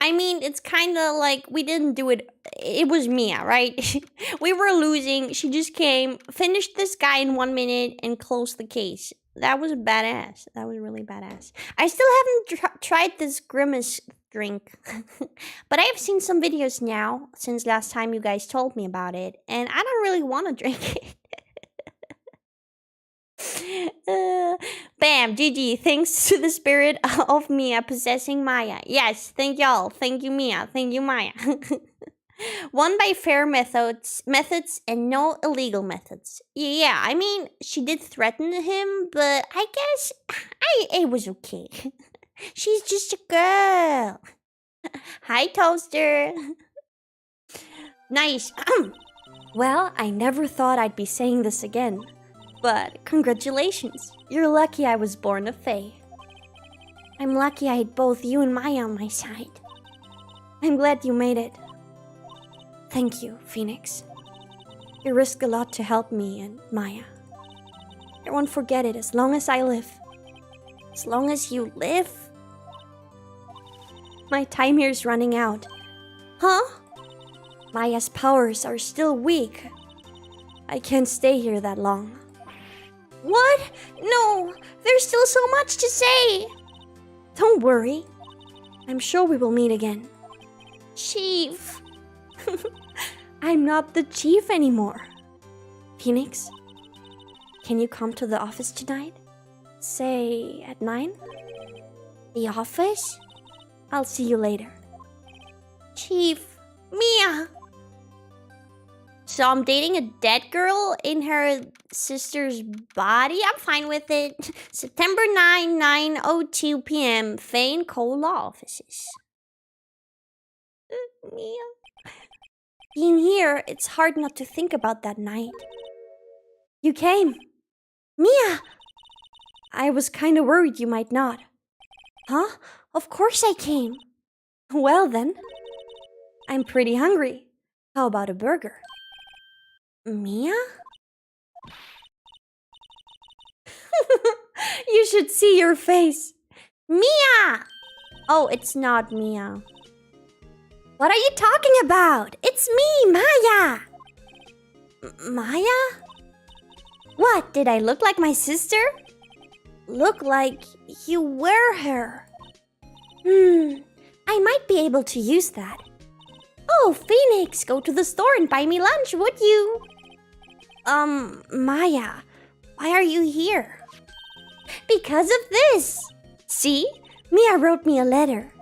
I mean, it's kind of like we didn't do it. It was Mia, right? We were losing. She just came, finished this guy in 1 minute, and closed the case. That was badass. That was really badass. I still haven't tried this Grimace drink. But I have seen some videos now since last time you guys told me about it. And I don't really want to drink it. Bam, GG. Thanks to the spirit of Mia possessing Maya. Yes, thank y'all. Thank you, Mia. Thank you, Maya. Won by fair methods and no illegal methods. Yeah, I mean, she did threaten him, but I guess it was okay. She's just a girl. Hi, Toaster. Nice. Well, I never thought I'd be saying this again. But congratulations. You're lucky I was born a fae. I'm lucky I had both you and Maya on my side. I'm glad you made it. Thank you, Phoenix. You risked a lot to help me and Maya. I won't forget it as long as I live. As long as you live? My time here is running out. Huh? Maya's powers are still weak. I can't stay here that long. What? No, there's still so much to say. Don't worry. I'm sure we will meet again. Chief. I'm not the chief anymore. Phoenix, can you come to the office tonight? Say at 9? The office? I'll see you later. Chief. Mia. So I'm dating a dead girl in her sister's body? I'm fine with it. September 9, 9:02 p.m. Faye and Cole Law Offices. Mia. Being here, it's hard not to think about that night. You came. Mia! I was kinda worried you might not. Huh? Of course I came. Well then. I'm pretty hungry. How about a burger? Mia? You should see your face. Mia! Oh, it's not Mia. What are you talking about? It's me, Maya! Maya? What, did I look like my sister? Look like you were her. I might be able to use that. Oh, Phoenix, go to the store and buy me lunch, would you? Maya, why are you here? Because of this. See? Mia wrote me a letter.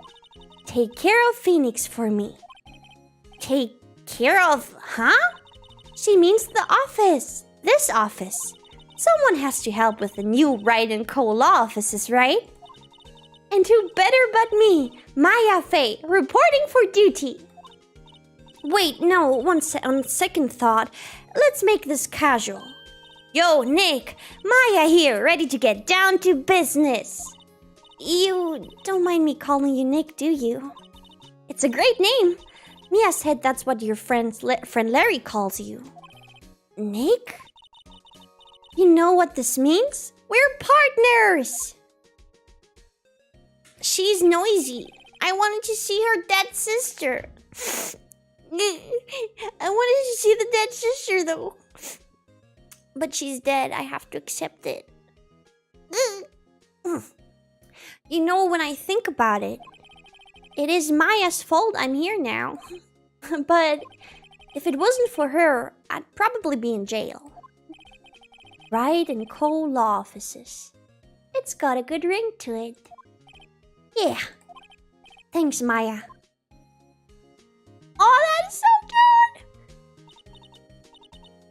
Take care of Phoenix for me. Take care of, huh? She means the office. This office. Someone has to help with the new Wright and Co. law offices, right? And who better but me, Maya Faye, reporting for duty. Wait, no, on second thought, let's make this casual. Yo, Nick, Maya here, ready to get down to business. You don't mind me calling you Nick, do you? It's a great name. Mia said that's what your friend Larry calls you. Nick? You know what this means? We're partners! She's noisy. I wanted to see her dead sister. I wanted to see the dead sister, though. But she's dead. I have to accept it. You know, when I think about it, it is Maya's fault I'm here now. But if it wasn't for her, I'd probably be in jail. Wright and Co. law offices. It's got a good ring to it. Yeah. Thanks, Maya. Oh, that's so good!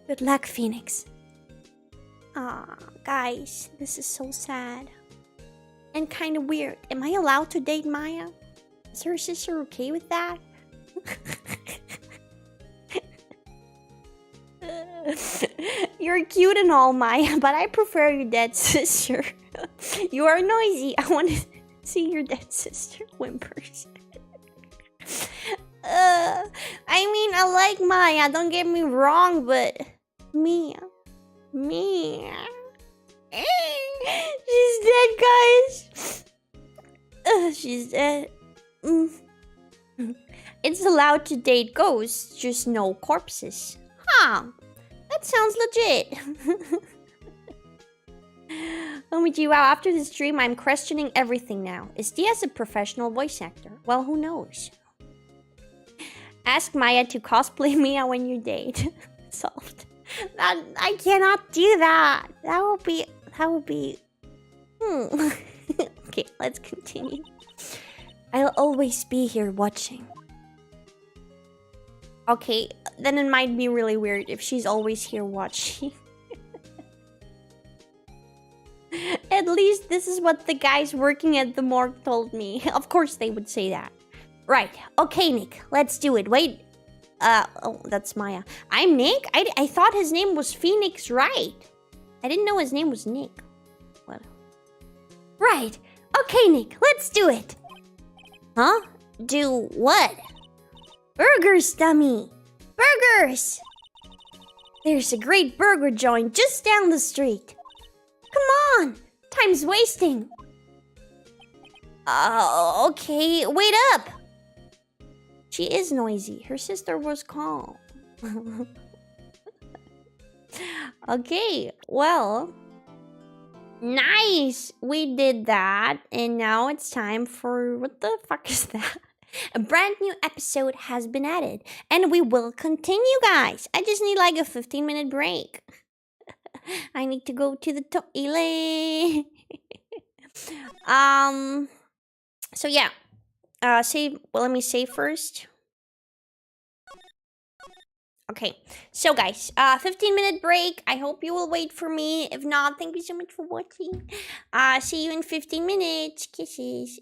Good luck, Phoenix. Aw, guys, this is so sad. And kind of weird. Am I allowed to date Maya? Is her sister okay with that? You're cute and all, Maya, but I prefer your dead sister. You are noisy. I want to see your dead sister whimpers. I mean, I like Maya, don't get me wrong, but Mia. She's dead, guys. She's dead. It's allowed to date ghosts, just no corpses. Huh. That sounds legit. Wow, after this dream, I'm questioning everything now. Is Diaz a professional voice actor? Well, who knows? Ask Maya to cosplay Mia when you date. Solved. I cannot do that. That will be... Okay, let's continue. I'll always be here watching. Okay, then it might be really weird if she's always here watching. At least this is what the guys working at the morgue told me. Of course they would say that. Right, okay, Nick, let's do it. Wait, oh, that's Maya. I'm Nick? I thought his name was Phoenix Wright. I didn't know his name was Nick. What? Right, okay, Nick, let's do it. Huh? Do what? Burgers, dummy! Burgers! There's a great burger joint just down the street. Come on! Time's wasting. Okay, wait up! She is noisy. Her sister was calm. Okay, well... Nice! We did that, and now it's time for... What the fuck is that? A brand new episode has been added, and we will continue, guys. I just need like a 15-minute break. I need to go to the toilet. So yeah. Save. Well, let me save first. Okay. So guys, 15-minute break. I hope you will wait for me. If not, thank you so much for watching. See you in 15 minutes. Kisses.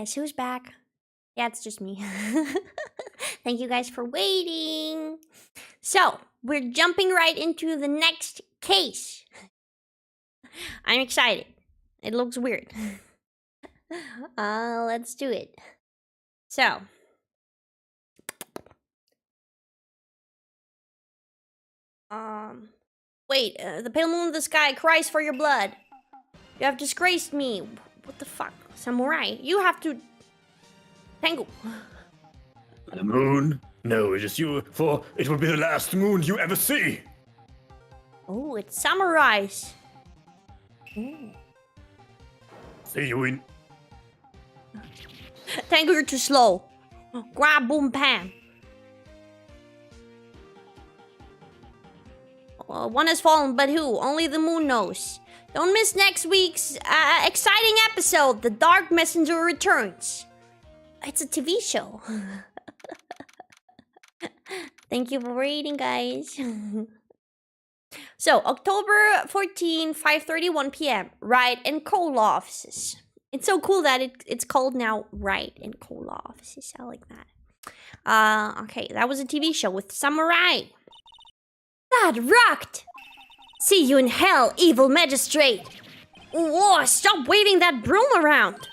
Yes, who's back? Yeah, it's just me. Thank you guys for waiting. So, we're jumping right into the next case. I'm excited. It looks weird. Let's do it. So, wait, the pale moon of the sky cries for your blood. You have disgraced me. What the fuck? Samurai, you have to... Tango. The moon? No, it is you, for it will be the last moon you ever see. Oh, it's samurais. Ooh. See you in. Tango, you're too slow. Grab, boom, pam. One has fallen, but who? Only the moon knows. Don't miss next week's exciting episode. The Dark Messenger returns. It's a TV show. Thank you for waiting, guys. So, October 14, 5:31 p.m. Wright and Cola offices. It's so cool that it's called now Wright and Cola offices. I like that. Okay, that was a TV show with Samurai. That rocked! See you in hell, evil magistrate! Whoa, stop waving that broom around!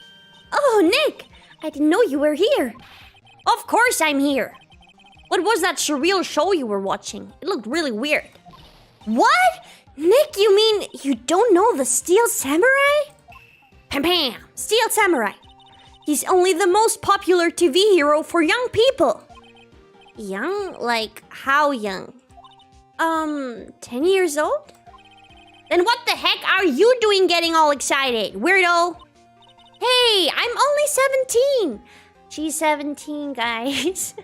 Oh, Nick! I didn't know you were here. Of course I'm here. What was that surreal show you were watching? It looked really weird. What? Nick, you mean you don't know the Steel Samurai? Pam pam! Steel Samurai. He's only the most popular TV hero for young people. Young? Like, how young? 10 years old? Then what the heck are you doing getting all excited, weirdo? Hey, I'm only 17. She's 17, guys.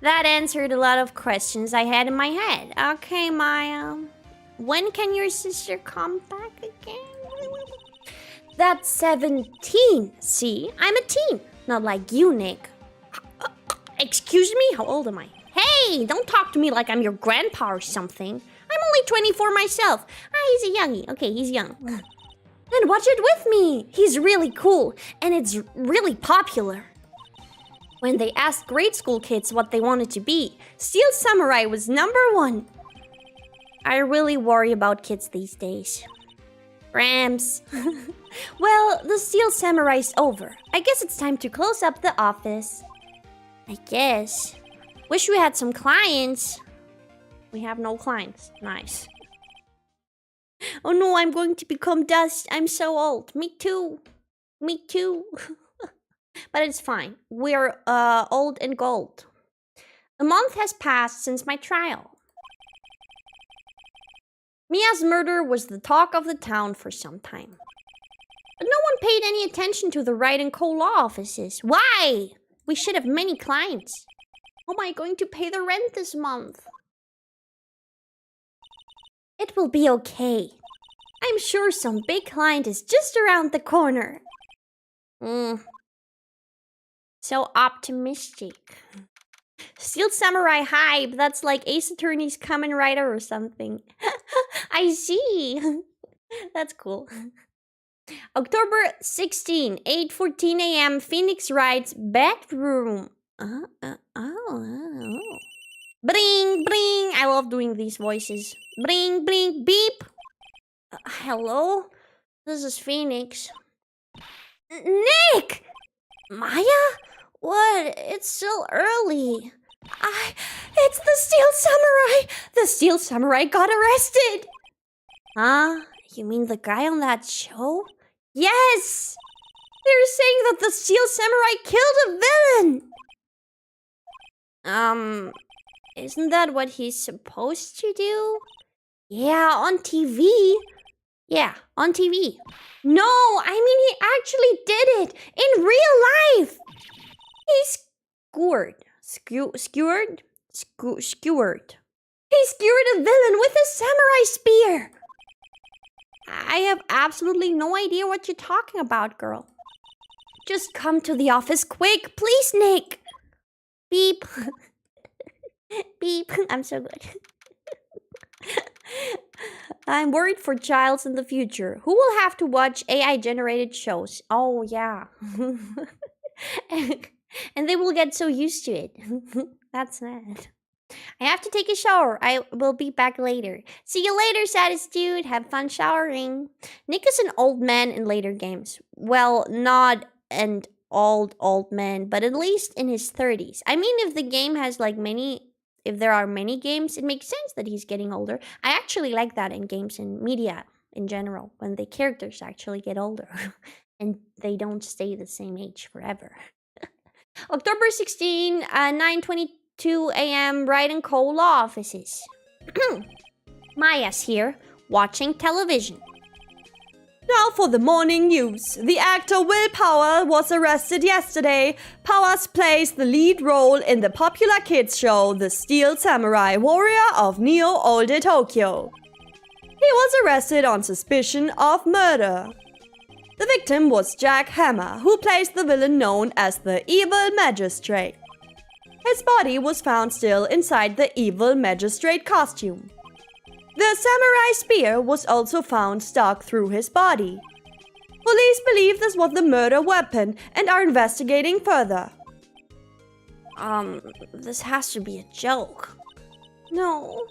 That answered a lot of questions I had in my head. Okay, Maya. When can your sister come back again? That's 17. See, I'm a teen. Not like you, Nick. Excuse me? How old am I? Hey, don't talk to me like I'm your grandpa or something. I'm only 24 myself. He's a youngie. Okay, he's young. Then watch it with me. He's really cool, and it's really popular. When they asked grade school kids what they wanted to be, Steel Samurai was #1. I really worry about kids these days. Rams. Well, the Steel Samurai's over. I guess it's time to close up the office. I guess. Wish we had some clients. We have no clients. Nice. Oh no, I'm going to become dust. I'm so old. Me too. Me too. But it's fine. We're old and gold. A month has passed since my trial. Mia's murder was the talk of the town for some time. But no one paid any attention to the Wright and Co. law offices. Why? We should have many clients. How am I going to pay the rent this month? It will be okay. I'm sure some big client is just around the corner. So optimistic. Steel Samurai hype. That's like Ace Attorney's Kamen Rider or something. I see. That's cool. October 16, 8:14 a.m. Phoenix Wright's bedroom. Bring, bring. I love doing these voices. Bring, bring, beep. Hello? This is Phoenix. Nick! Maya? What? It's still early. It's the Steel Samurai! The Steel Samurai got arrested! Huh? You mean the guy on that show? Yes! They're saying that the Steel Samurai killed a villain! Isn't that what he's supposed to do? Yeah, on TV. Yeah, on TV. No, I mean he actually did it in real life. He skewered. He skewered a villain with a samurai spear. I have absolutely no idea what you're talking about, girl. Just come to the office quick, please, Nick. Beep. Beep. I'm so good. I'm worried for Giles in the future. Who will have to watch AI-generated shows? Oh, yeah. And they will get so used to it. That's sad. I have to take a shower. I will be back later. See you later, saddest dude. Have fun showering. Nick is an old man in later games. Well, not an old man, but at least in his 30s. I mean, if the game has like if there are many games, it makes sense that he's getting older. I actually like that in games and media in general, when the characters actually get older and they don't stay the same age forever. October 16, 9:22 a.m. Wright and Cole law offices. Maya's here, watching television. Now for the morning news. The actor Will Power was arrested yesterday. Powers plays the lead role in the popular kids show The Steel Samurai Warrior of Neo Old Tokyo. He was arrested on suspicion of murder. The victim was Jack Hammer, who plays the villain known as the Evil Magistrate. His body was found still inside the Evil Magistrate costume. The samurai spear was also found stuck through his body. Police believe this was the murder weapon and are investigating further. This has to be a joke. No,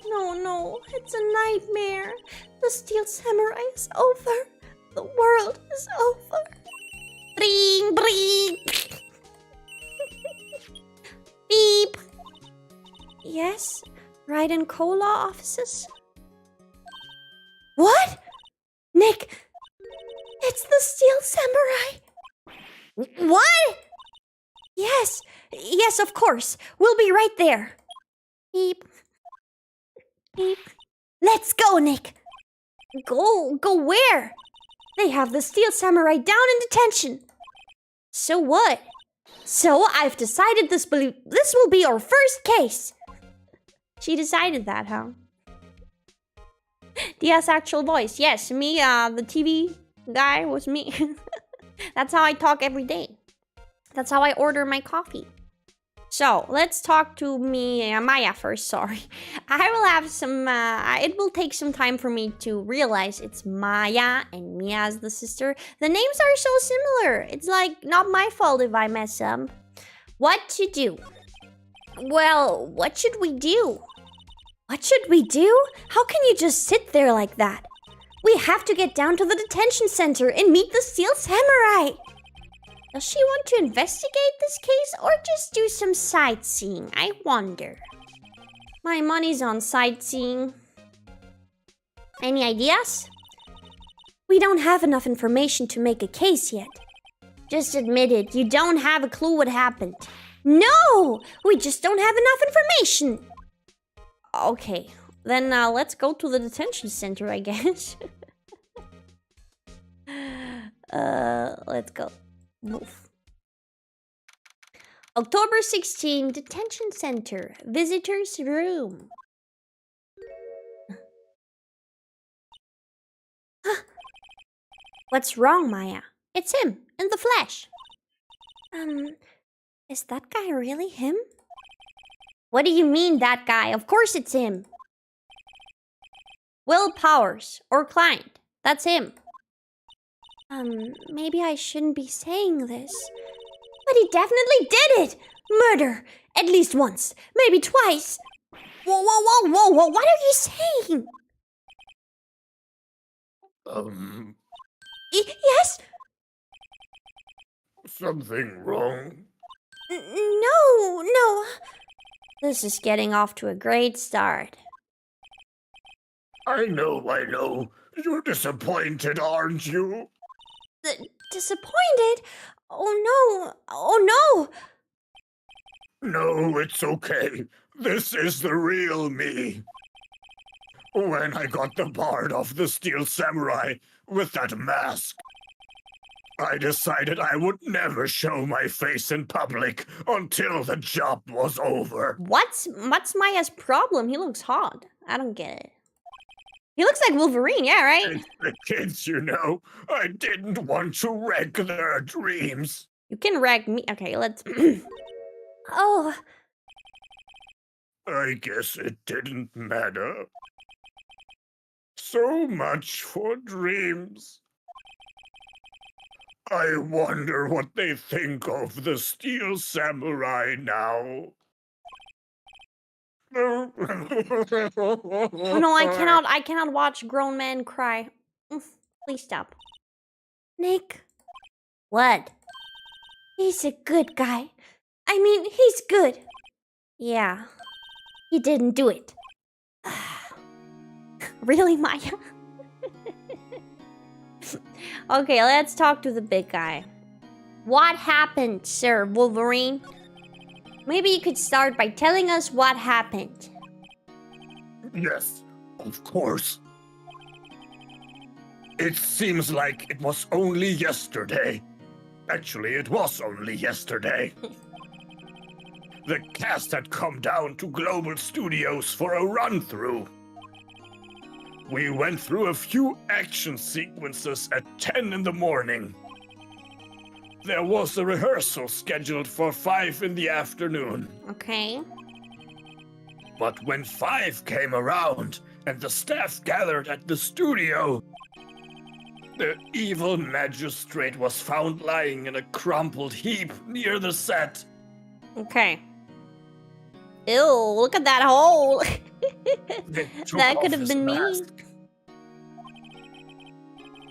it's a nightmare. The Steel Samurai is over. The world is over. Bring, bring. Beep. Yes, Wright and Cola offices. What? Nick, it's the Steel Samurai. What? Yes, of course. We'll be right there. Beep. Beep. Let's go, Nick. Go where? They have the Steel Samurai down in detention. So what? So I've decided this will be our first case. She decided that, huh? Diaz actual voice. Yes, me, the TV guy was me. That's how I talk every day. That's how I order my coffee. So, let's talk to Maya first, sorry. I will have some, it will take some time for me to realize it's Maya and Mia's the sister. The names are so similar. It's like, not my fault if I mess up. What to do? Well, what should we do? What should we do? How can you just sit there like that? We have to get down to the detention center and meet the Steel Samurai. Does she want to investigate this case or just do some sightseeing? I wonder. My money's on sightseeing. Any ideas? We don't have enough information to make a case yet. Just admit it. You don't have a clue what happened. No! We just don't have enough information. Okay, then let's go to the detention center, I guess. Let's go. Move. October 16, detention center, visitor's room. What's wrong, Maya? It's him, in the flesh. Is that guy really him? What do you mean, that guy? Of course it's him. Will Powers, or client. That's him. Maybe I shouldn't be saying this. But he definitely did it! Murder! At least once, maybe twice. Whoa, what are you saying? Yes? Something wrong? No. This is getting off to a great start. I know. You're disappointed, aren't you? Disappointed? Oh no! No, it's okay. This is the real me. When I got the bard off the Steel Samurai with that mask, I decided I would never show my face in public until the job was over. What's Maya's problem? He looks hot. I don't get it. He looks like Wolverine, yeah, right? It's the kids, you know. I didn't want to wreck their dreams. You can wreck me. Okay, let's... Oh. I guess it didn't matter. So much for dreams. I wonder what they think of the Steel Samurai now. Oh no, I cannot watch grown men cry. Please stop. Nick, What? he's a good guy. I mean, he's good. Yeah. He didn't do it. Really, Maya? Okay, let's talk to the big guy. What happened, Sir Wolverine? Maybe you could start by telling us what happened. Yes, of course. It seems like it was only yesterday. Actually, it was only yesterday. The cast had come down to Global Studios for a run-through. We went through a few action sequences at 10 in the morning. There was a rehearsal scheduled for 5 in the afternoon. Okay. But when 5 came around and the staff gathered at the studio, the evil magistrate was found lying in a crumpled heap near the set. Okay. Ew, look at that hole. They took That off could have his been me. mask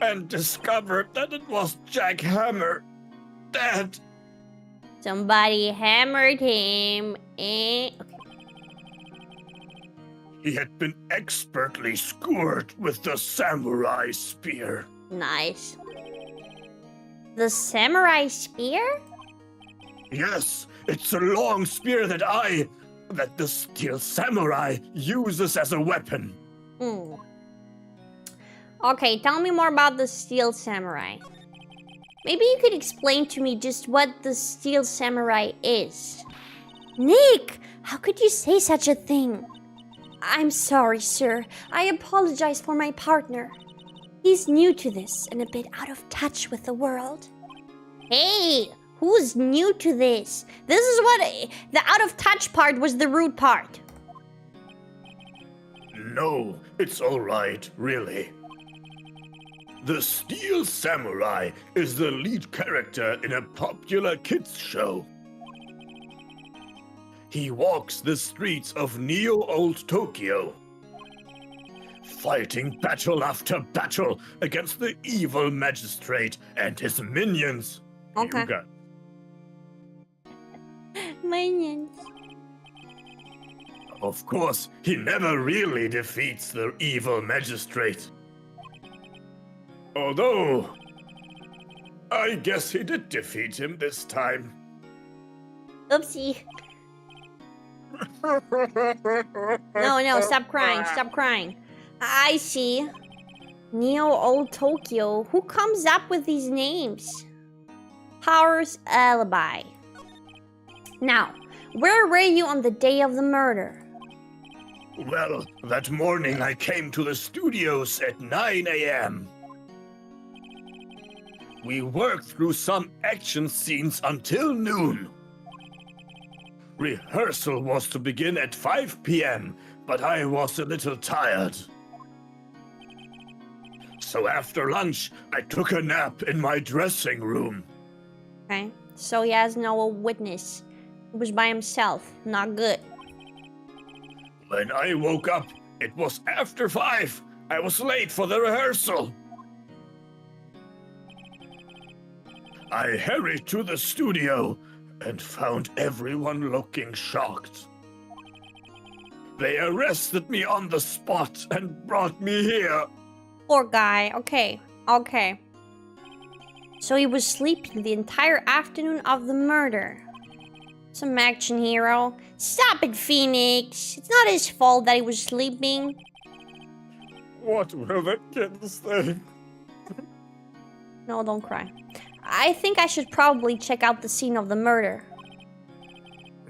and discovered that it was Jack Hammer, dead. Somebody hammered him. Okay. He had been expertly skewered with the samurai spear. Nice. The samurai spear? Yes, it's a long spear that the Steel Samurai uses as a weapon. Hmm. Okay, tell me more about the Steel Samurai. Maybe you could explain to me just what the Steel Samurai is. Nick, how could you say such a thing? I'm sorry, sir. I apologize for my partner. He's new to this and a bit out of touch with the world. Hey, who's new to this? This is what the out of touch part was the rude part. No, it's all right, really. The Steel Samurai is the lead character in a popular kids show. He walks the streets of Neo-Old Tokyo, fighting battle after battle against the evil magistrate and his minions. Okay. You got Minions. Of course, he never really defeats the evil magistrate. Although, I guess he did defeat him this time. Oopsie. No, stop crying, stop crying. I see. Neo-Old Tokyo. Who comes up with these names? Power's alibi. Now, where were you on the day of the murder? Well, that morning I came to the studios at 9 a.m. We worked through some action scenes until noon. Rehearsal was to begin at 5 p.m., but I was a little tired. So after lunch, I took a nap in my dressing room. Okay, so he has no witness. He was by himself. Not good. When I woke up, it was after 5. I was late for the rehearsal. I hurried to the studio and found everyone looking shocked. They arrested me on the spot and brought me here. Poor guy. Okay. So he was sleeping the entire afternoon of the murder. Some action hero. Stop it, Phoenix. It's not his fault that he was sleeping. What will the kids think? No, don't cry. I think I should probably check out the scene of the murder.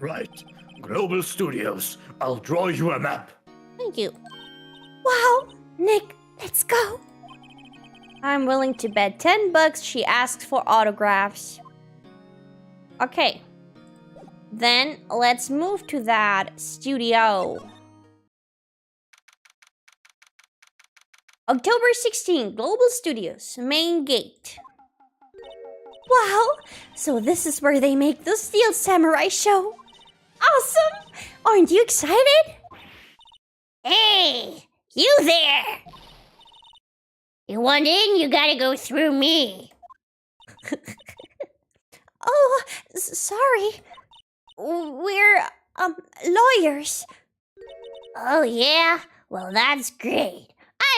Right. Global Studios. I'll draw you a map. Thank you. Wow, Nick, let's go. I'm willing to bet $10 she asks for autographs. Okay. Then let's move to that studio. October 16, Global Studios, main gate. Wow! So this is where they make the Steel Samurai show. Awesome! Aren't you excited? Hey, you there! You want in, you gotta go through me. Oh, sorry. We're, lawyers. Oh yeah? Well, that's great.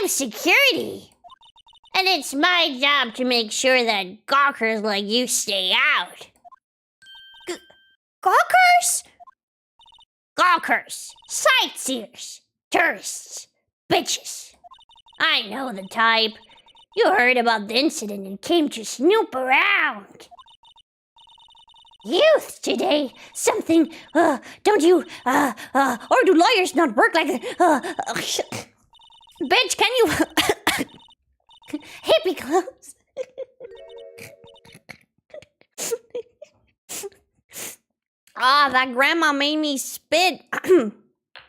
I'm security. And it's my job to make sure that gawkers like you stay out. Gawkers? Gawkers, sightseers, tourists, bitches. I know the type. You heard about the incident and came to snoop around. Youth today, something, don't you, or do lawyers not work like, bitch, can you, hippie clothes? That grandma made me spit.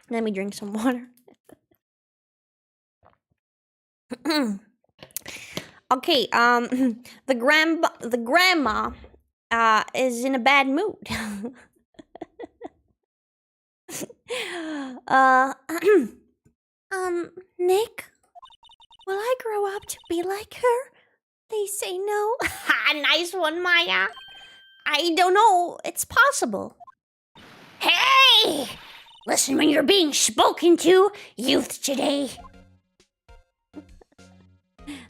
Let me drink some water. Okay, the grandma is in a bad mood. Nick, will I grow up to be like her? Please say no. Nice one, Maya. I don't know. It's possible. Hey! Listen when you're being spoken to, youth today.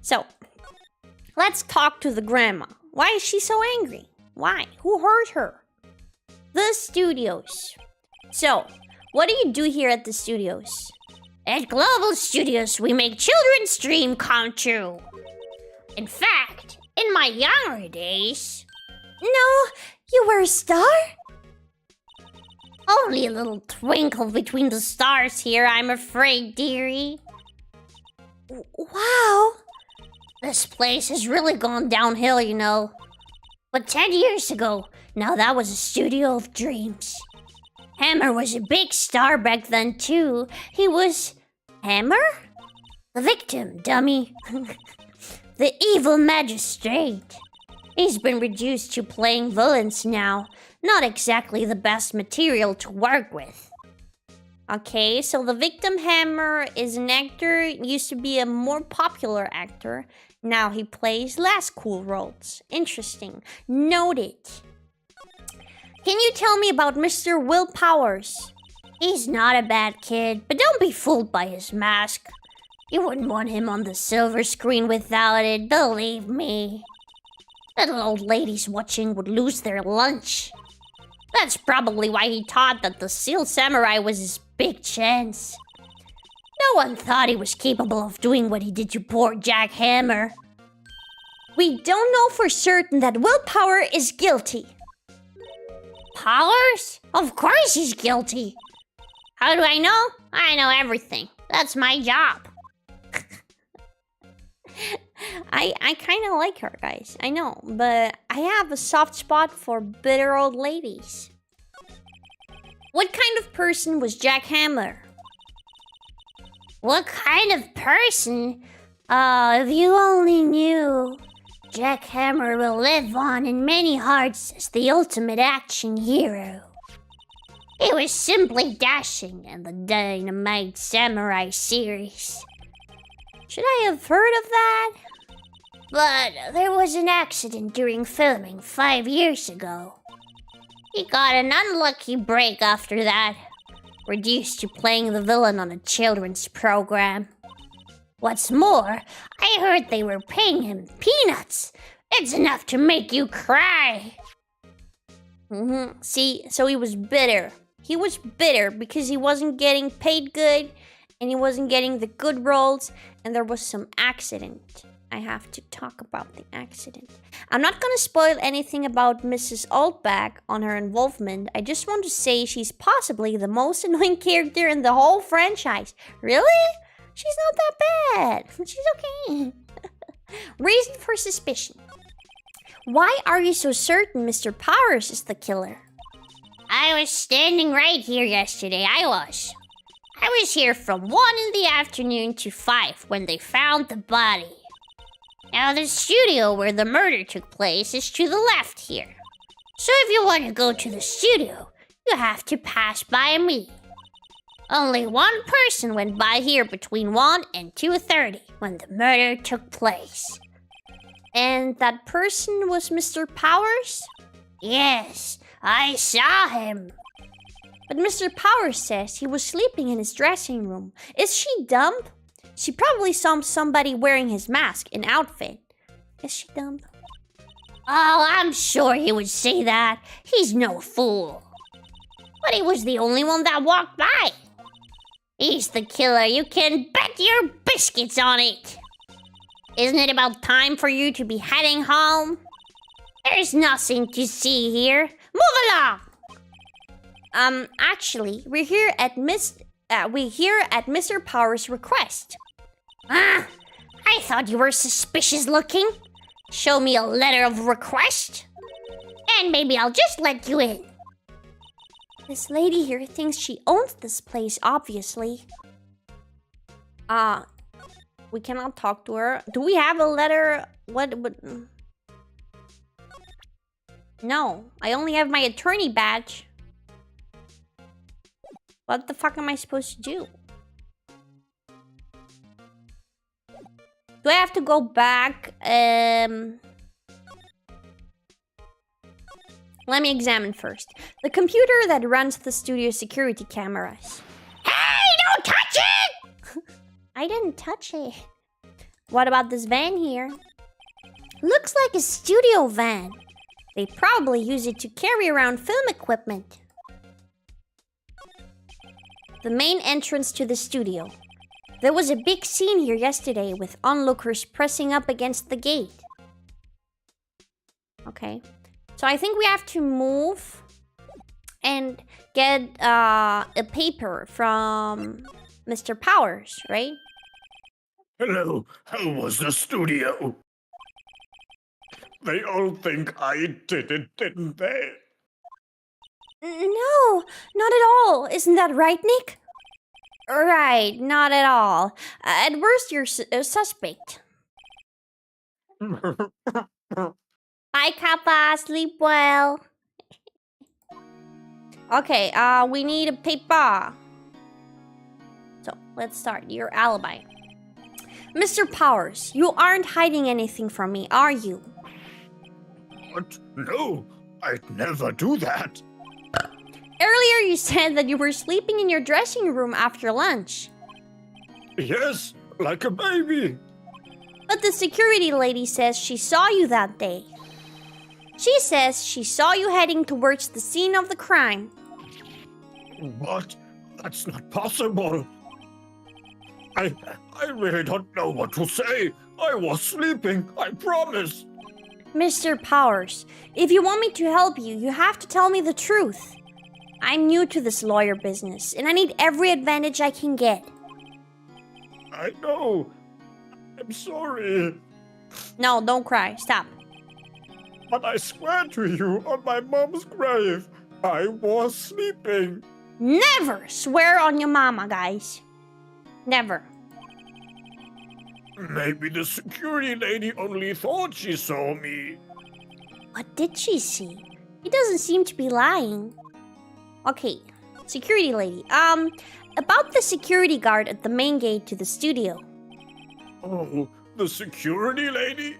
So, let's talk to the grandma. Why is she so angry? Why? Who hurt her? The studios. So, what do you do here at the studios? At Global Studios, we make children's dream come true. In fact, in my younger days... No, you were a star? Only a little twinkle between the stars here, I'm afraid, dearie. Wow. This place has really gone downhill, you know. But 10 years ago, now that was a studio of dreams. Hammer was a big star back then, too. He was... Hammer? The victim, dummy. The evil magistrate. He's been reduced to playing villains now. Not exactly the best material to work with. Okay, so the victim Hammer is an actor, used to be a more popular actor. Now he plays less cool roles. Interesting. Noted. Can you tell me about Mr. Will Powers? He's not a bad kid, but don't be fooled by his mask. You wouldn't want him on the silver screen without it, believe me. Little old ladies watching would lose their lunch. That's probably why he thought that the Steel Samurai was his big chance. No one thought he was capable of doing what he did to poor Jack Hammer. We don't know for certain that Will Power is guilty. Powers? Of course he's guilty. How do I know? I know everything. That's my job. I kind of like her, guys. I know, but I have a soft spot for bitter old ladies. What kind of person was Jack Hammer? What kind of person? If you only knew. Jack Hammer will live on in many hearts as the ultimate action hero. He was simply dashing in the Dynamite Samurai series. Should I have heard of that? But there was an accident during filming 5 years ago. He got an unlucky break after that, reduced to playing the villain on a children's program. What's more, I heard they were paying him peanuts. It's enough to make you cry. See, so he was bitter. He was bitter because he wasn't getting paid good and he wasn't getting the good roles and there was some accident. I have to talk about the accident. I'm not gonna spoil anything about Mrs. Oldback on her involvement. I just want to say she's possibly the most annoying character in the whole franchise. Really? She's not that bad. She's okay. Reason for suspicion. Why are you so certain Mr. Powers is the killer? I was standing right here yesterday. I was here from 1 in the afternoon to 5 when they found the body. Now, the studio where the murder took place is to the left here. So if you want to go to the studio, you have to pass by me. Only one person went by here between 1 and 2:30 when the murder took place. And that person was Mr. Powers? Yes, I saw him. But Mr. Powers says he was sleeping in his dressing room. Is she dumb? She probably saw somebody wearing his mask and outfit. Is she dumb? Oh, I'm sure he would say that. He's no fool. But he was the only one that walked by. He's the killer. You can bet your biscuits on it. Isn't it about time for you to be heading home? There's nothing to see here. Move along. Actually, we're here at Mr. Powers' request. Ah, I thought you were suspicious looking. Show me a letter of request, and maybe I'll just let you in. This lady here thinks she owns this place, obviously. We cannot talk to her. Do we have a letter? What? No, I only have my attorney badge. What the fuck am I supposed to do? Do I have to go back? Let me examine first. The computer that runs the studio security cameras. Hey, don't touch it! I didn't touch it. What about this van here? Looks like a studio van. They probably use it to carry around film equipment. The main entrance to the studio. There was a big scene here yesterday with onlookers pressing up against the gate. Okay. So I think we have to move and get a paper from Mr. Powers, right? Hello, how was the studio? They all think I did it, didn't they? No, not at all. Isn't that right, Nick? Right, not at all. At worst, you're a suspect. Bye, Kappa. Sleep well. Okay, we need a paper. So, let's start. Your alibi. Mr. Powers, you aren't hiding anything from me, are you? What? No, I'd never do that. Earlier you said that you were sleeping in your dressing room after lunch. Yes, like a baby. But the security lady says she saw you that day. She says she saw you heading towards the scene of the crime. What? That's not possible. I really don't know what to say. I was sleeping, I promise. Mr. Powers, if you want me to help you, you have to tell me the truth. I'm new to this lawyer business, and I need every advantage I can get. I know. I'm sorry. No, don't cry. Stop. But I swear to you, on my mom's grave, I was sleeping. Never swear on your mama, guys. Never. Maybe the security lady only thought she saw me. What did she see? He doesn't seem to be lying. Okay, security lady. About the security guard at the main gate to the studio. Oh, the security lady?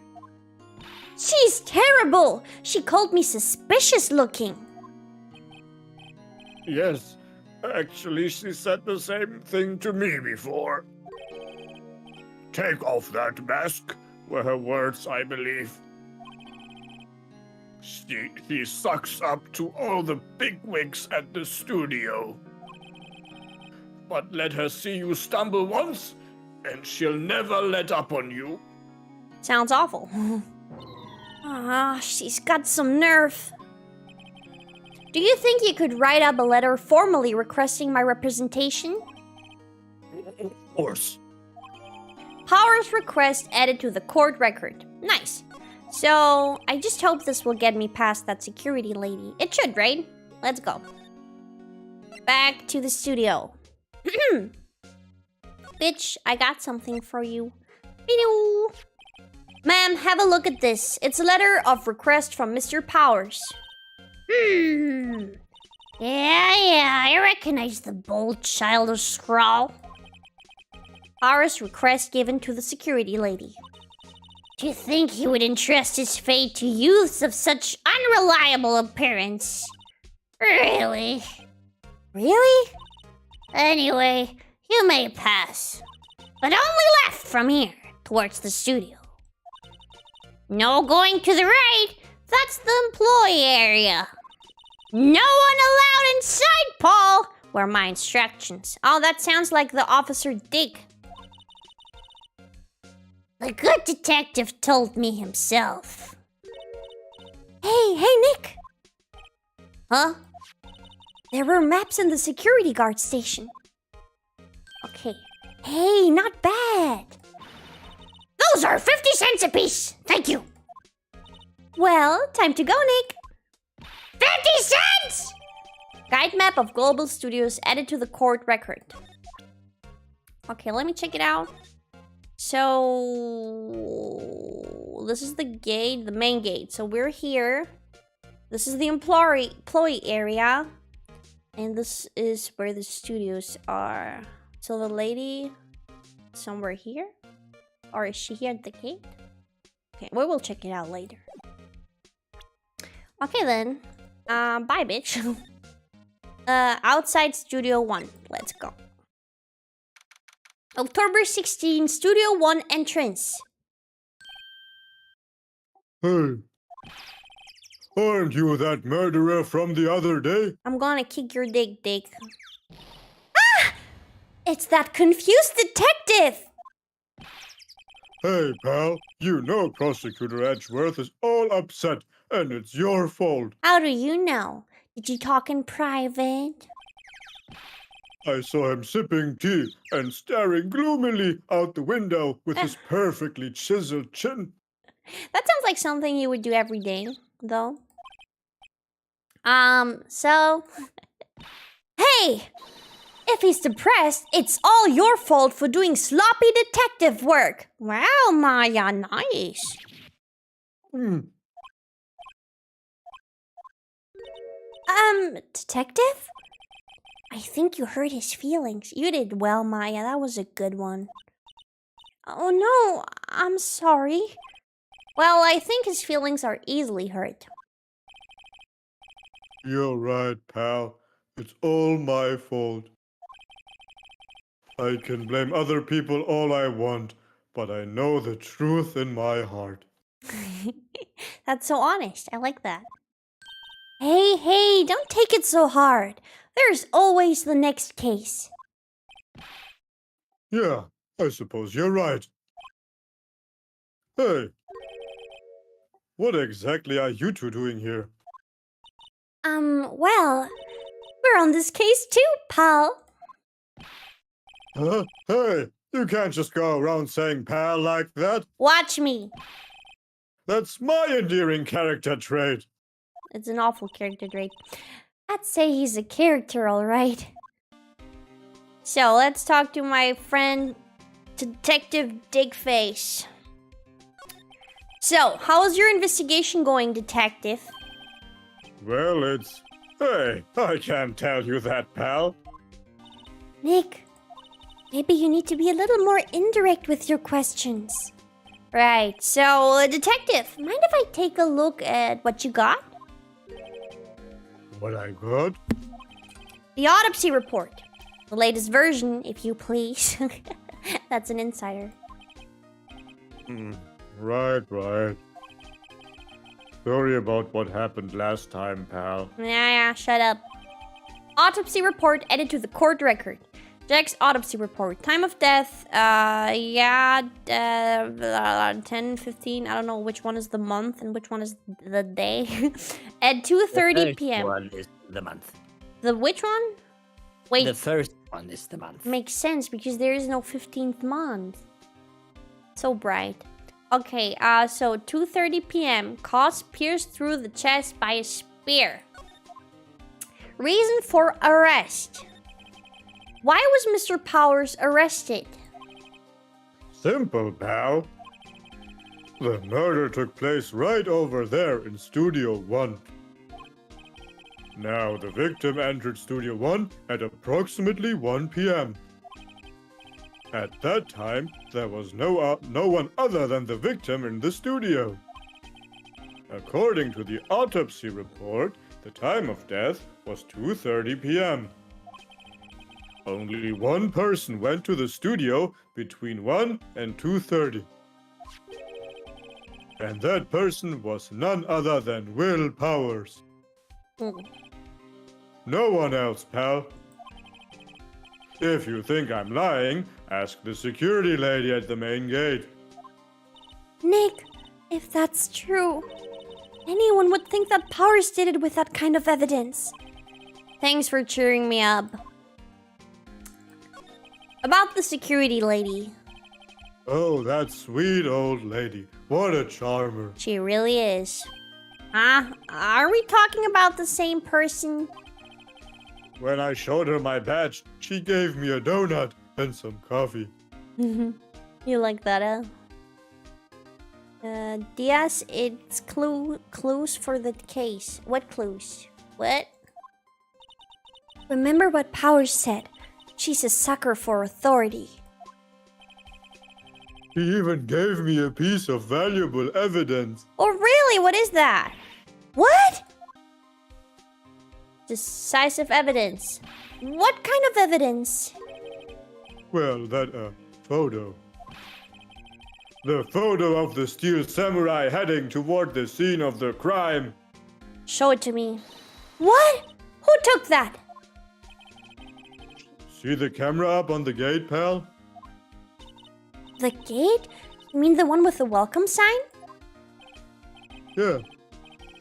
She's terrible! She called me suspicious looking. Yes, actually she said the same thing to me before. Take off that mask, were her words, I believe. He sucks up to all the bigwigs at the studio. But let her see you stumble once, and she'll never let up on you. Sounds awful. She's got some nerve. Do you think you could write up a letter formally requesting my representation? Of course. Powers request added to the court record. Nice. So, I just hope this will get me past that security lady. It should, right? Let's go. Back to the studio. Bitch, I got something for you. Hello. Ma'am, have a look at this. It's a letter of request from Mr. Powers. Yeah, I recognize the bold, childish scrawl. Powers request given to the security lady. To think he would entrust his fate to youths of such unreliable appearance. Really? Really? Anyway, you may pass. But only left from here, towards the studio. No going to the right, that's the employee area. No one allowed inside, Paul, Were my instructions. Oh, that sounds like the Officer Dick. The good detective told me himself. Hey, Nick! Huh? There were maps in the security guard station. Okay. Hey, not bad. Those are 50 cents apiece. Thank you. Well, time to go, Nick. 50 cents? Guide map of Global Studios added to the court record. Okay, let me check it out. So, this is the gate, the main gate. So we're here. This is the employee area. And this is where the studios are. So the lady somewhere here? Or is she here at the gate? Okay, we will check it out later. Okay then. Bye, bitch. Outside Studio 1. Let's go. October 16, Studio 1 entrance. Hey. Aren't you that murderer from the other day? I'm gonna kick your dick, Dick. Ah! It's that confused detective! Hey, pal, you know Prosecutor Edgeworth is all upset, and it's your fault. How do you know? Did you talk in private? I saw him sipping tea and staring gloomily out the window with his perfectly chiseled chin. That sounds like something you would do every day, though. So... Hey! If he's depressed, it's all your fault for doing sloppy detective work. Wow, Maya, nice. Detective? I think you hurt his feelings. You did well, Maya. That was a good one. Oh no, I'm sorry. Well, I think his feelings are easily hurt. You're right, pal. It's all my fault. I can blame other people all I want, but I know the truth in my heart. That's so honest. I like that. Hey, don't take it so hard. There's always the next case. Yeah, I suppose you're right. Hey, what exactly are you two doing here? Well, we're on this case too, pal. Huh? Hey, you can't just go around saying pal like that. Watch me. That's my endearing character trait. It's an awful character trait. I'd say he's a character, alright. So, let's talk to my friend, Detective Digface. So, how's your investigation going, Detective? Well, it's... Hey, I can't tell you that, pal. Nick, maybe you need to be a little more indirect with your questions. Right, so, Detective, mind if I take a look at what you got? What I got? The autopsy report. The latest version, if you please. That's an insider. Right. Sorry about what happened last time, pal. Yeah, shut up. Autopsy report added to the court record. Jack's autopsy report. Time of death, 10, 15, I don't know which one is the month and which one is the day. At 2:30 p.m. The first one is the month. The which one? Wait, The first one is the month. makes sense because there is no 15th month. So bright. Okay, so 2:30 p.m. Cause pierced through the chest by a spear. Reason for arrest. Why was Mr. Powers arrested? Simple, pal. The murder took place right over there in Studio 1. Now, the victim entered Studio 1 at approximately 1 p.m. At that time, there was no one other than the victim in the studio. According to the autopsy report, the time of death was 2:30 p.m. Only one person went to the studio between 1 and 2:30. And that person was none other than Will Powers. No one else, pal. If you think I'm lying, ask the security lady at the main gate. Nick, if that's true, anyone would think that Powers did it with that kind of evidence. Thanks for cheering me up. About the security lady. Oh, that sweet old lady. What a charmer. She really is. Are we talking about the same person? When I showed her my badge, she gave me a donut and some coffee. You like that, Diaz, it's clues for the case. What clues? What? Remember what Powers said. She's a sucker for authority. He even gave me a piece of valuable evidence. Oh, really? What is that? What? Decisive evidence. What kind of evidence? Well, that, photo. The photo of the steel samurai heading toward the scene of the crime. Show it to me. What? Who took that? See the camera up on the gate, pal? The gate? You mean the one with the welcome sign? Yeah.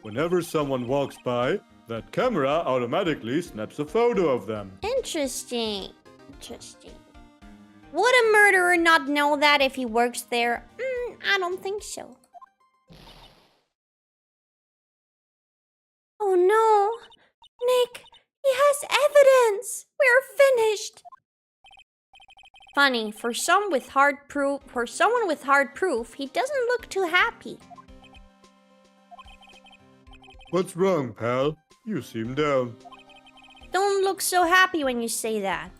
Whenever someone walks by, that camera automatically snaps a photo of them. Interesting. Would a murderer not know that if he works there? I don't think so. Oh no! Nick, he has evidence! We're finished! Funny, for someone with hard proof, he doesn't look too happy. What's wrong, pal? You seem down. Don't look so happy when you say that,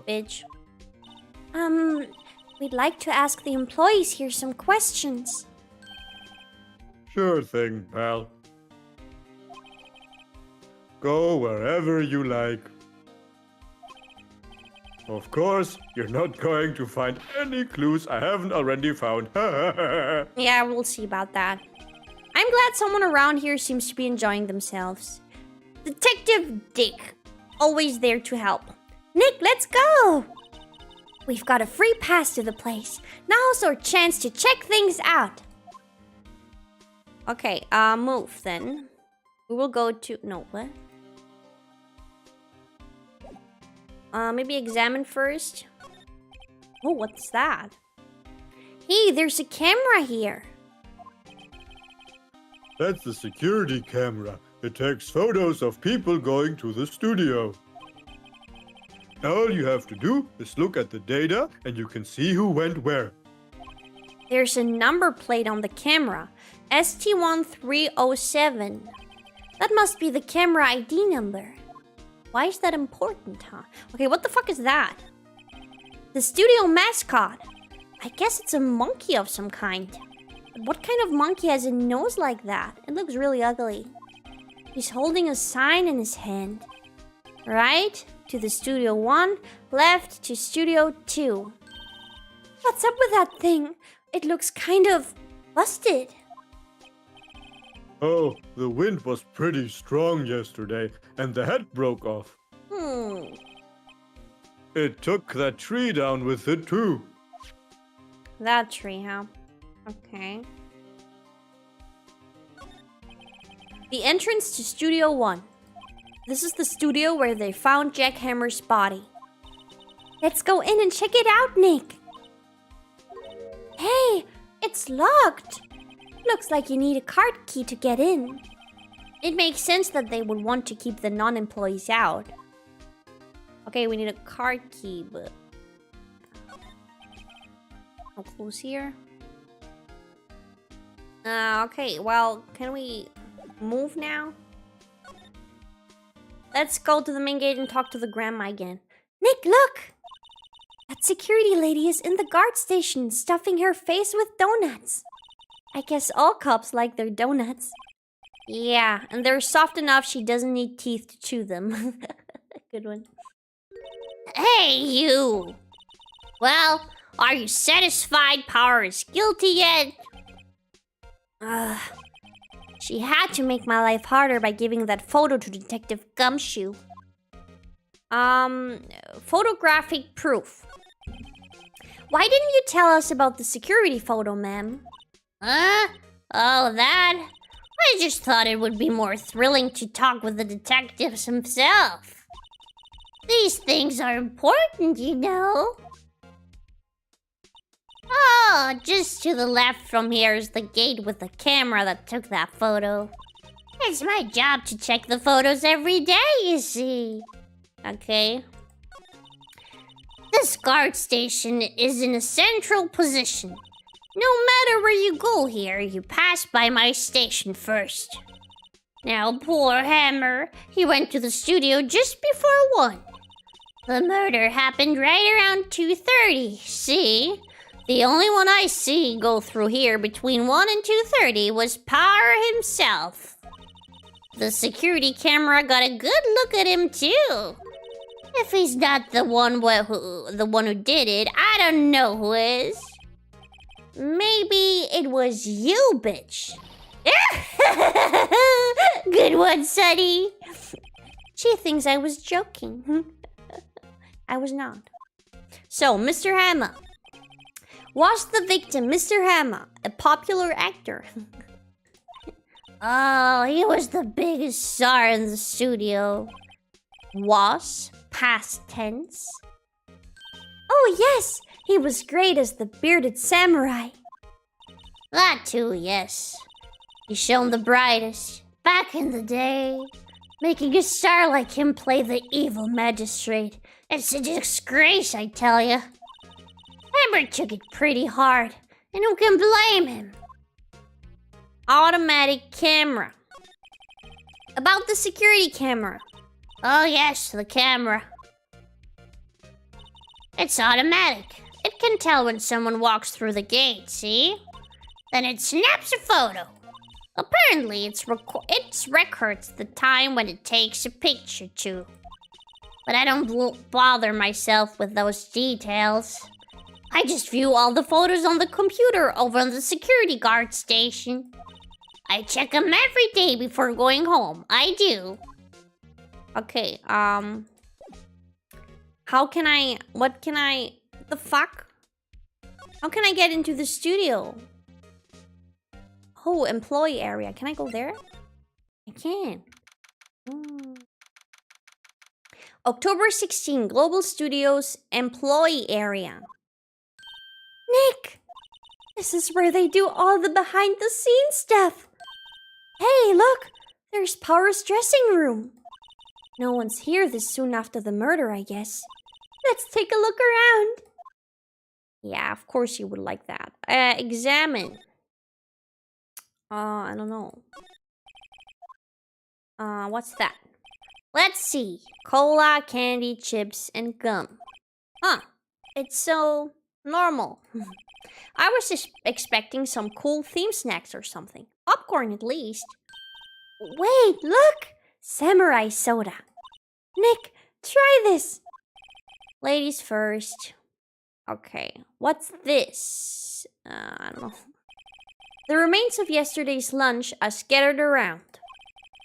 bitch. We'd like to ask the employees here some questions. Sure thing, pal. Go wherever you like. Of course, you're not going to find any clues I haven't already found. Yeah, we'll see about that. I'm glad someone around here seems to be enjoying themselves. Detective Dick, always there to help. Nick, let's go! We've got a free pass to the place. Now's our chance to check things out. Okay, move then. We will go to... No, what? Maybe examine first. Oh, what's that? Hey, there's a camera here. That's the security camera. It takes photos of people going to the studio. All you have to do is look at the data and you can see who went where. There's a number plate on the camera. ST1307. That must be the camera ID number. Why is that important, huh? Okay, what the fuck is that? The studio mascot. I guess it's a monkey of some kind. But what kind of monkey has a nose like that? It looks really ugly. He's holding a sign in his hand. Right to the Studio 1, left to Studio 2. What's up with that thing? It looks kind of busted. Oh, the wind was pretty strong yesterday and the head broke off. It took that tree down with it too. That tree, huh? Okay. The entrance to Studio 1. This is the studio where they found Jack Hammer's body. Let's go in and check it out, Nick. Hey, it's locked. Looks like you need a card key to get in. It makes sense that they would want to keep the non-employees out. Okay, we need a card key, but... No clues here. Okay, well, can we move now? Let's go to the main gate and talk to the grandma again. Nick, look! That security lady is in the guard station, stuffing her face with donuts. I guess all cops like their donuts. Yeah, and they're soft enough she doesn't need teeth to chew them. Good one. Hey, you! Well, are you satisfied Power is guilty yet? She had to make my life harder by giving that photo to Detective Gumshoe. Photographic proof. Why didn't you tell us about the security photo, ma'am? Huh? Oh, that? I just thought it would be more thrilling to talk with the detective himself. These things are important, you know. Oh, just to the left from here is the gate with the camera that took that photo. It's my job to check the photos every day, you see. Okay. This guard station is in a central position. No matter where you go here, you pass by my station first. Now, poor Hammer, he went to the studio just before 1. The murder happened right around 2:30, see? The only one I see go through here between 1 and 2:30 was Power himself. The security camera got a good look at him, too. If he's not the one who did it, I don't know who is. Maybe it was you, bitch. Good one, Sonny. She thinks I was joking. I was not. So, Mr. Hammer. Was the victim Mr. Hammer, a popular actor? Oh, he was the biggest star in the studio. Was, past tense. Oh, yes! He was great as the bearded samurai. That too, yes. He shone the brightest, back in the day. Making a star like him play the evil magistrate. It's a disgrace, I tell ya. Hammer took it pretty hard, and who can blame him? Automatic camera. About the security camera. Oh yes, the camera. It's automatic. It can tell when someone walks through the gate, see? Then it snaps a photo. Apparently, it records the time when it takes a picture too. But I don't bother myself with those details. I just view all the photos on the computer over on the security guard station. I check them every day before going home. I do. Okay, the fuck? How can I get into the studio? Oh, employee area. Can I go there? I can. October 16, Global Studios employee area. Nick! This is where they do all the behind-the-scenes stuff. Hey, look! There's Power's dressing room. No one's here this soon after the murder, I guess. Let's take a look around. Yeah, of course you would like that. Examine. I don't know. What's that? Let's see. Cola, candy, chips, and gum. Huh. It's so normal. I was just expecting some cool theme snacks or something. Popcorn at least. Wait, look! Samurai soda. Nick, try this. Ladies first. Okay, what's this? I don't know. The remains of yesterday's lunch are scattered around.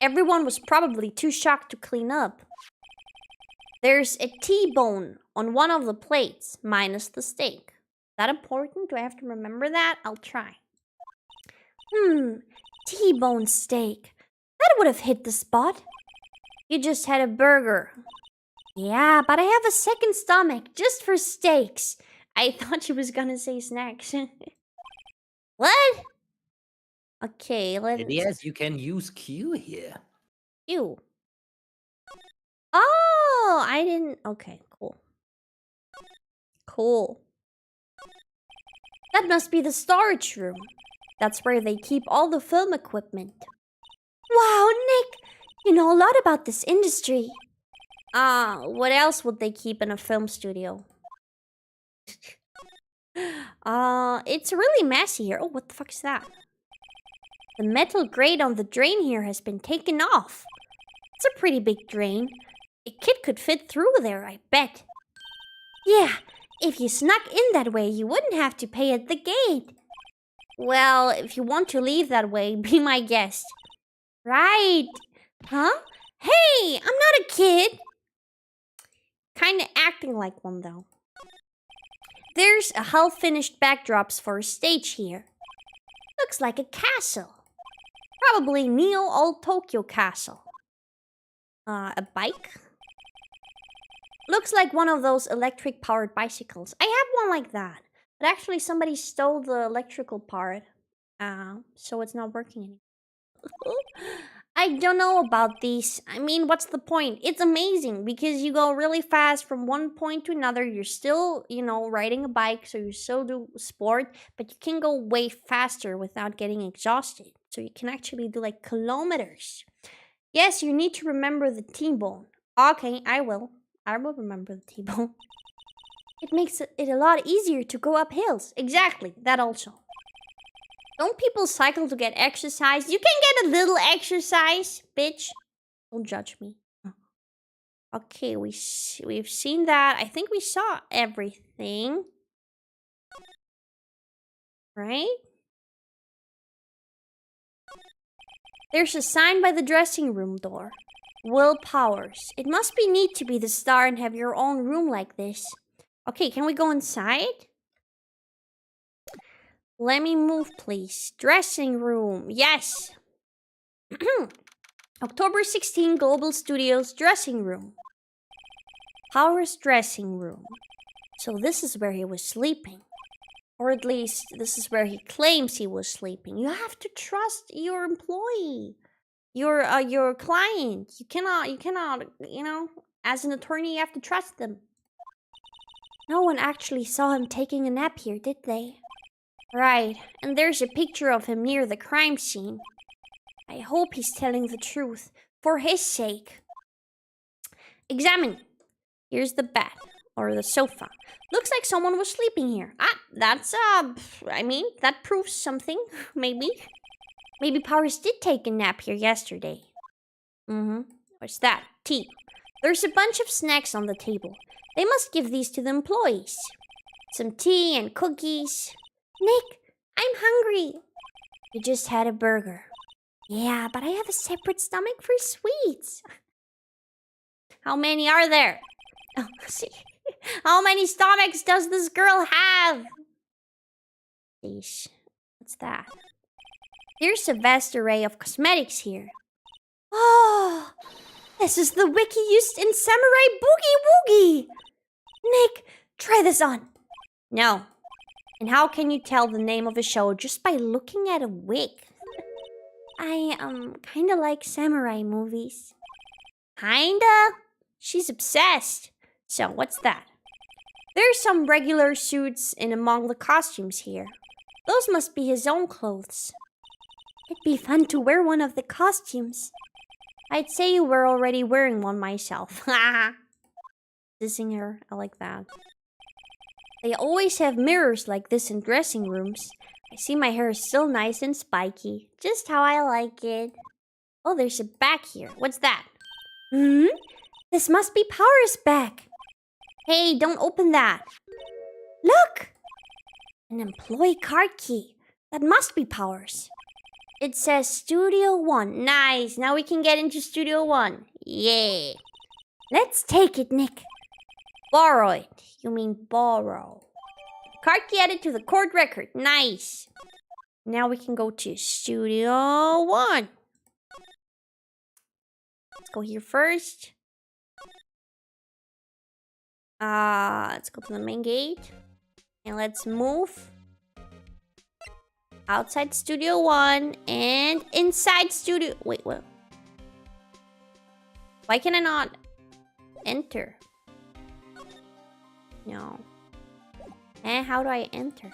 Everyone was probably too shocked to clean up. There's a T-bone on one of the plates, minus the steak. That important? Do I have to remember that? I'll try. T-bone steak. That would have hit the spot. You just had a burger. Yeah, but I have a second stomach just for steaks. I thought she was gonna say snacks. What? Okay, let's... Diaz, you can use Q here. Q. Oh, I didn't... Okay, cool. Cool. That must be the storage room. That's where they keep all the film equipment. Wow, Nick! You know a lot about this industry. What else would they keep in a film studio? It's really messy here. Oh, what the fuck is that? The metal grate on the drain here has been taken off. It's a pretty big drain. A kid could fit through there, I bet. Yeah, if you snuck in that way, you wouldn't have to pay at the gate. Well, if you want to leave that way, be my guest. Right. Huh? Hey, I'm not a kid. Kinda acting like one, though. There's a half-finished backdrops for a stage here. Looks like a castle. Probably Neo Old Tokyo Castle. A bike? Looks like one of those electric-powered bicycles. I have one like that. But actually, somebody stole the electrical part. So it's not working anymore. I don't know about these. I mean, what's the point? It's amazing because you go really fast from one point to another. You're still, riding a bike, so you still do sport, but you can go way faster without getting exhausted. So you can actually do like kilometers. Yes, you need to remember the T-bone. Okay, I will. I will remember the T-bone. It makes it a lot easier to go up hills. Exactly, that also. Don't people cycle to get exercise? You can get a little exercise, bitch. Don't judge me. Okay, we've seen that. I think we saw everything. Right? There's a sign by the dressing room door. Will Powers. It must be neat to be the star and have your own room like this. Okay, can we go inside? Let me move, please. Dressing room. Yes. October 16, Global Studios dressing room. Powers dressing room. So this is where he was sleeping. Or at least this is where he claims he was sleeping. You have to trust your employee. Your client. You cannot, as an attorney you have to trust them. No one actually saw him taking a nap here, did they? Right, and there's a picture of him near the crime scene. I hope he's telling the truth, for his sake. Examine. Here's the bed, or the sofa. Looks like someone was sleeping here. That's, that proves something, maybe. Maybe Powers did take a nap here yesterday. What's that? Tea. There's a bunch of snacks on the table. They must give these to the employees. Some tea and cookies. Nick, I'm hungry. You just had a burger. Yeah, but I have a separate stomach for sweets. How many are there? Oh, see. How many stomachs does this girl have? Sheesh. What's that? There's a vast array of cosmetics here. Oh, this is the wiki used in Samurai Boogie Woogie. Nick, try this on. No. And how can you tell the name of a show just by looking at a wig? I, kinda like samurai movies. Kinda? She's obsessed. So, what's that? There's some regular suits in among the costumes here. Those must be his own clothes. It'd be fun to wear one of the costumes. I'd say you were already wearing one myself. Haha. Dissing her, I like that. They always have mirrors like this in dressing rooms. I see my hair is still nice and spiky. Just how I like it. Oh, there's a bag here. What's that? This must be Power's bag. Hey, don't open that. Look! An employee card key. That must be Power's. It says Studio 1. Nice. Now we can get into Studio 1. Yeah. Let's take it, Nick. Borrow it. You mean borrow. Card key added to the court record. Nice. Now we can go to Studio 1. Let's go here first. Let's go to the main gate. And let's move. Outside Studio 1 and inside Studio... Wait, what? Why can I not enter? No. And how do I enter?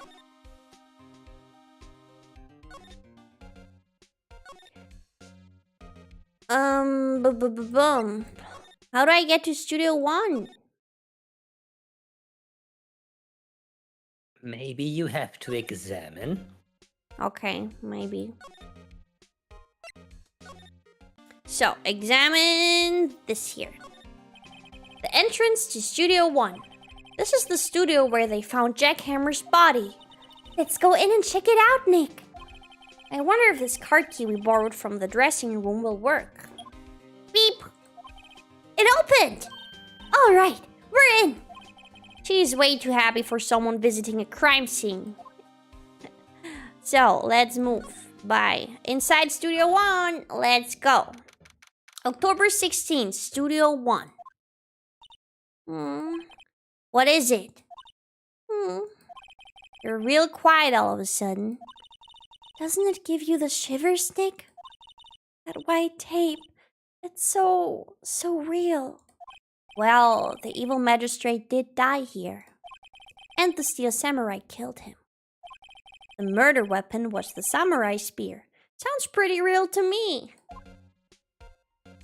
Boom. How do I get to Studio 1? Maybe you have to examine. Okay, maybe. So, examine this here. The entrance to Studio 1. This is the studio where they found Jackhammer's body. Let's go in and check it out, Nick. I wonder if this card key we borrowed from the dressing room will work. Beep! It opened! All right, we're in. She's way too happy for someone visiting a crime scene. So, let's move. Bye. Inside Studio 1, let's go. October 16th, Studio 1. What is it? You're real quiet all of a sudden. Doesn't it give you the shivers, Nick? That white tape, it's so real. Well, the evil magistrate did die here. And the steel samurai killed him. The murder weapon was the samurai spear. Sounds pretty real to me.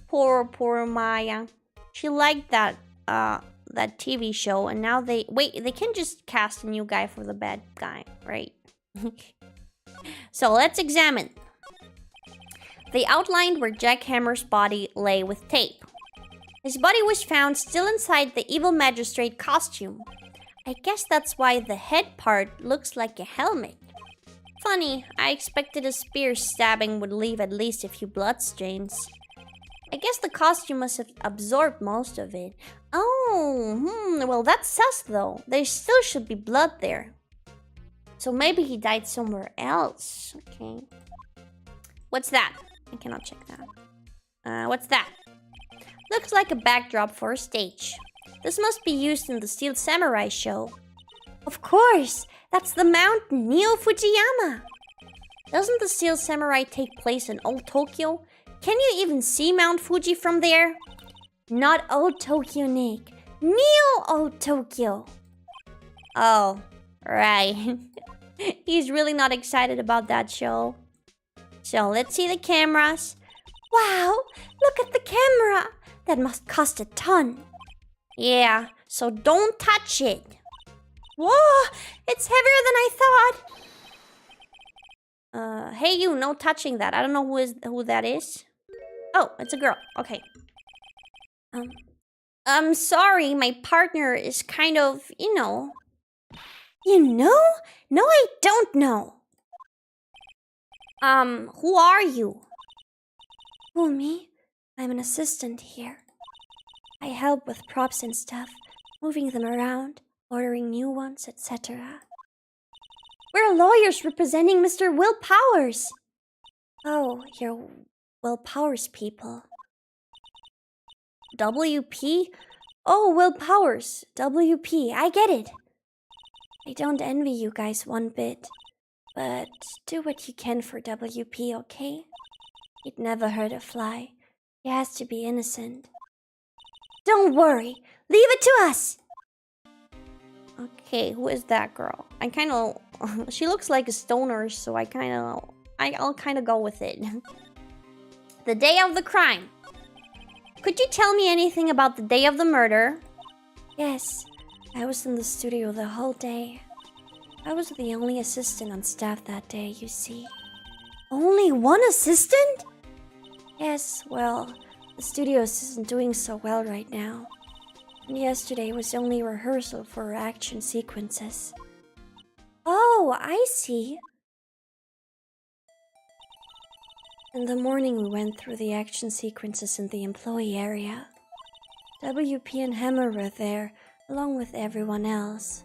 Poor Maya. She liked that TV show, and now they can just cast a new guy for the bad guy, right? So let's examine. They outlined where Jackhammer's body lay with tape. His body was found still inside the evil magistrate costume. I guess that's why the head part looks like a helmet. Funny, I expected a spear stabbing would leave at least a few bloodstains. I guess the costume must have absorbed most of it. Oh, well that's sus though. There still should be blood there. So maybe he died somewhere else. Okay. What's that? I cannot check that. What's that? Looks like a backdrop for a stage. This must be used in the Steel Samurai show. Of course! That's the mountain, Neo Fujiyama! Doesn't the Steel Samurai take place in Old Tokyo? Can you even see Mount Fuji from there? Not Old Tokyo, Nick. Neo Old Tokyo! Oh, right. He's really not excited about that show. So let's see the cameras. Wow! Look at the camera! That must cost a ton. Yeah, so don't touch it. Whoa! It's heavier than I thought! Hey you, no touching that. I don't know who that is. Oh, it's a girl. Okay. I'm sorry, my partner is kind of, You know? No, I don't know. Who are you? Who, me? I'm an assistant here. I help with props and stuff, moving them around, ordering new ones, etc. We're lawyers representing Mr. Will Powers. Oh, you're Will Powers people. WP? Oh, Will Powers. WP. I get it. I don't envy you guys one bit. But do what you can for WP, okay? He'd never hurt a fly. He has to be innocent. Don't worry. Leave it to us. Okay, who is that girl? I kind of... she looks like a stoner, so I'll kind of go with it. The day of the crime. Could you tell me anything about the day of the murder? Yes, I was in the studio the whole day. I was the only assistant on staff that day, you see. Only one assistant? Yes, well, the studio isn't doing so well right now. And yesterday was only rehearsal for action sequences. Oh, I see. In the morning we went through the action sequences in the employee area. WP and Hammer were there, along with everyone else.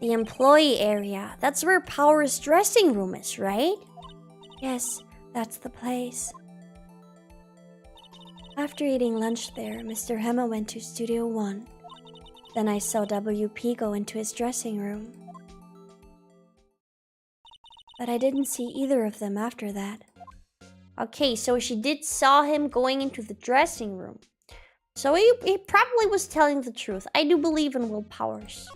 The employee area, that's where Power's dressing room is, right? Yes, that's the place. After eating lunch there, Mr. Hammer went to Studio 1. Then I saw WP go into his dressing room. But I didn't see either of them after that. Okay, so she did saw him going into the dressing room. So he probably was telling the truth. I do believe in Will Powers.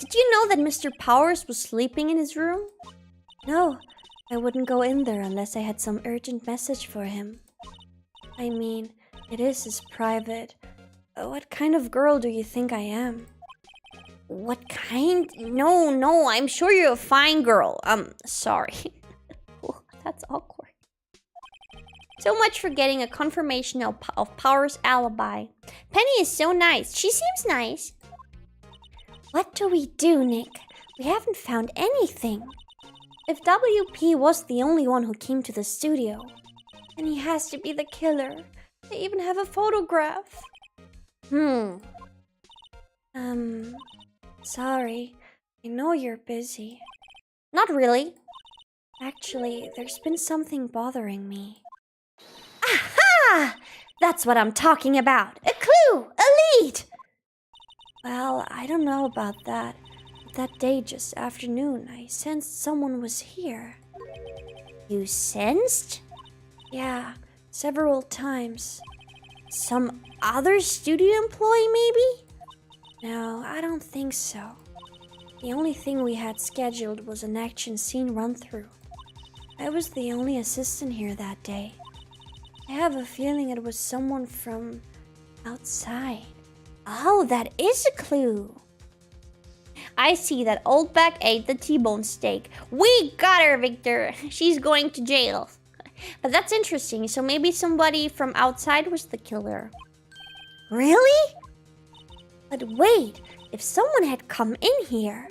Did you know that Mr. Powers was sleeping in his room? No, I wouldn't go in there unless I had some urgent message for him. I mean, it is his private. What kind of girl do you think I am? What kind? No, I'm sure you're a fine girl. Sorry. That's awkward. So much for getting a confirmation of Power's alibi. Penny is so nice. She seems nice. What do we do, Nick? We haven't found anything. If WP was the only one who came to the studio, then he has to be the killer. They even have a photograph. Sorry. I know you're busy. Not really. Actually, there's been something bothering me. Aha! That's what I'm talking about. A clue! A lead! Well, I don't know about that. But that day just after noon, I sensed someone was here. You sensed? Yeah, several times. Some other studio employee, maybe? No, I don't think so. The only thing we had scheduled was an action scene run-through. I was the only assistant here that day. I have a feeling it was someone from outside. Oh, that is a clue. I see that old back ate the T-bone steak. We got her, Victor. She's going to jail. But that's interesting. So maybe somebody from outside was the killer. Really? But wait, if someone had come in here,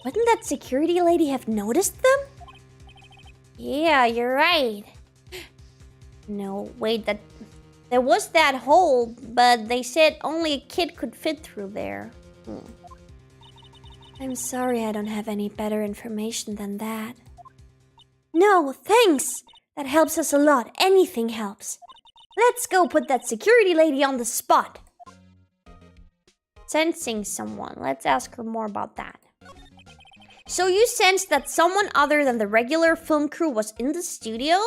wouldn't that security lady have noticed them? Yeah, you're right. No, wait, there was that hole, but they said only a kid could fit through there. I'm sorry I don't have any better information than that. No, thanks! That helps us a lot. Anything helps. Let's go put that security lady on the spot. Sensing someone. Let's ask her more about that. So you sensed that someone other than the regular film crew was in the studio?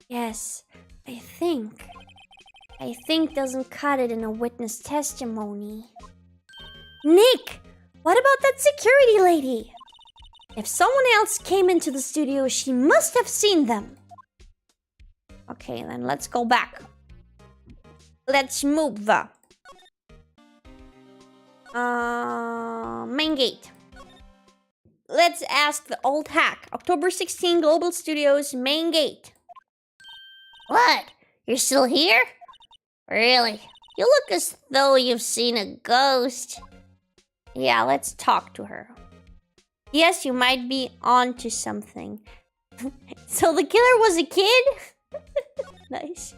Yes, I think. I think doesn't cut it in a witness testimony. Nick! What about that security lady? If someone else came into the studio, she must have seen them. Okay, then let's go back. Let's move. Main gate. Let's ask the old hack. October 16, Global Studios, main gate. What? You're still here? Really? You look as though you've seen a ghost. Yeah, let's talk to her. Yes, you might be on to something. So the killer was a kid? Nice.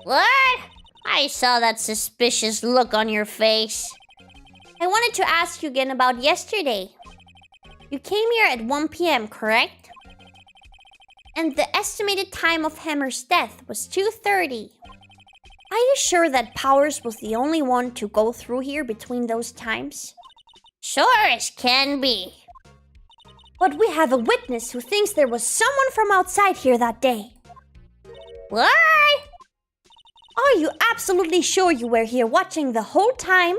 What? I saw that suspicious look on your face. I wanted to ask you again about yesterday. You came here at 1 p.m., correct? And the estimated time of Hammer's death was 2:30. Are you sure that Powers was the only one to go through here between those times? Sure as can be. But we have a witness who thinks there was someone from outside here that day. What? Are you absolutely sure you were here watching the whole time?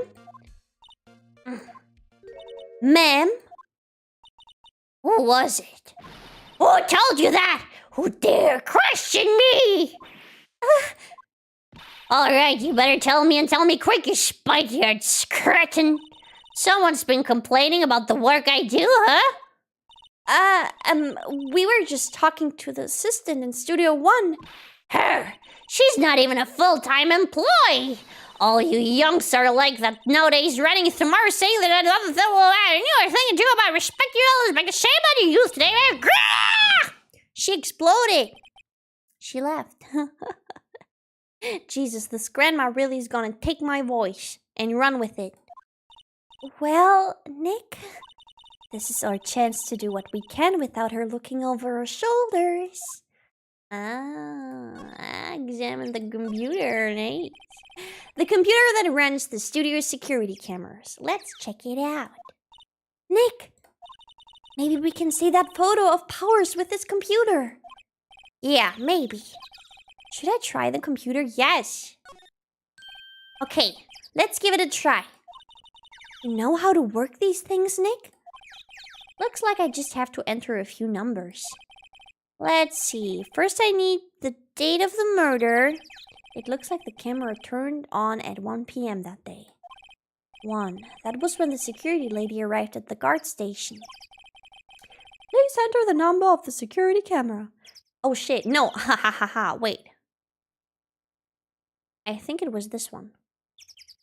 Ma'am? Who was it? Who told you that? Who dare question me? Alright, you better tell me and tell me quick, you spite-haired cretin. Someone's been complaining about the work I do, huh? We were just talking to the assistant in Studio One. Her? She's not even a full-time employee. All you younks are like that nowadays, running through Mars saying that other thing will add. And you are thinking too about respect your elders, make a shame on your youth today. She exploded. She left. Jesus, this grandma really is gonna take my voice and run with it. Well, Nick, this is our chance to do what we can without her looking over our shoulders. Examine the computer, Nate. The computer that runs the studio's security cameras. Let's check it out. Nick, maybe we can see that photo of Powers with his computer. Yeah, maybe. Should I try the computer? Yes. Okay, let's give it a try. You know how to work these things, Nick? Looks like I just have to enter a few numbers. Let's see. First I need the date of the murder. It looks like the camera turned on at 1 p.m. that day. 1. That was when the security lady arrived at the guard station. Please enter the number of the security camera. Oh shit, no, ha ha ha ha, wait. I think it was this one.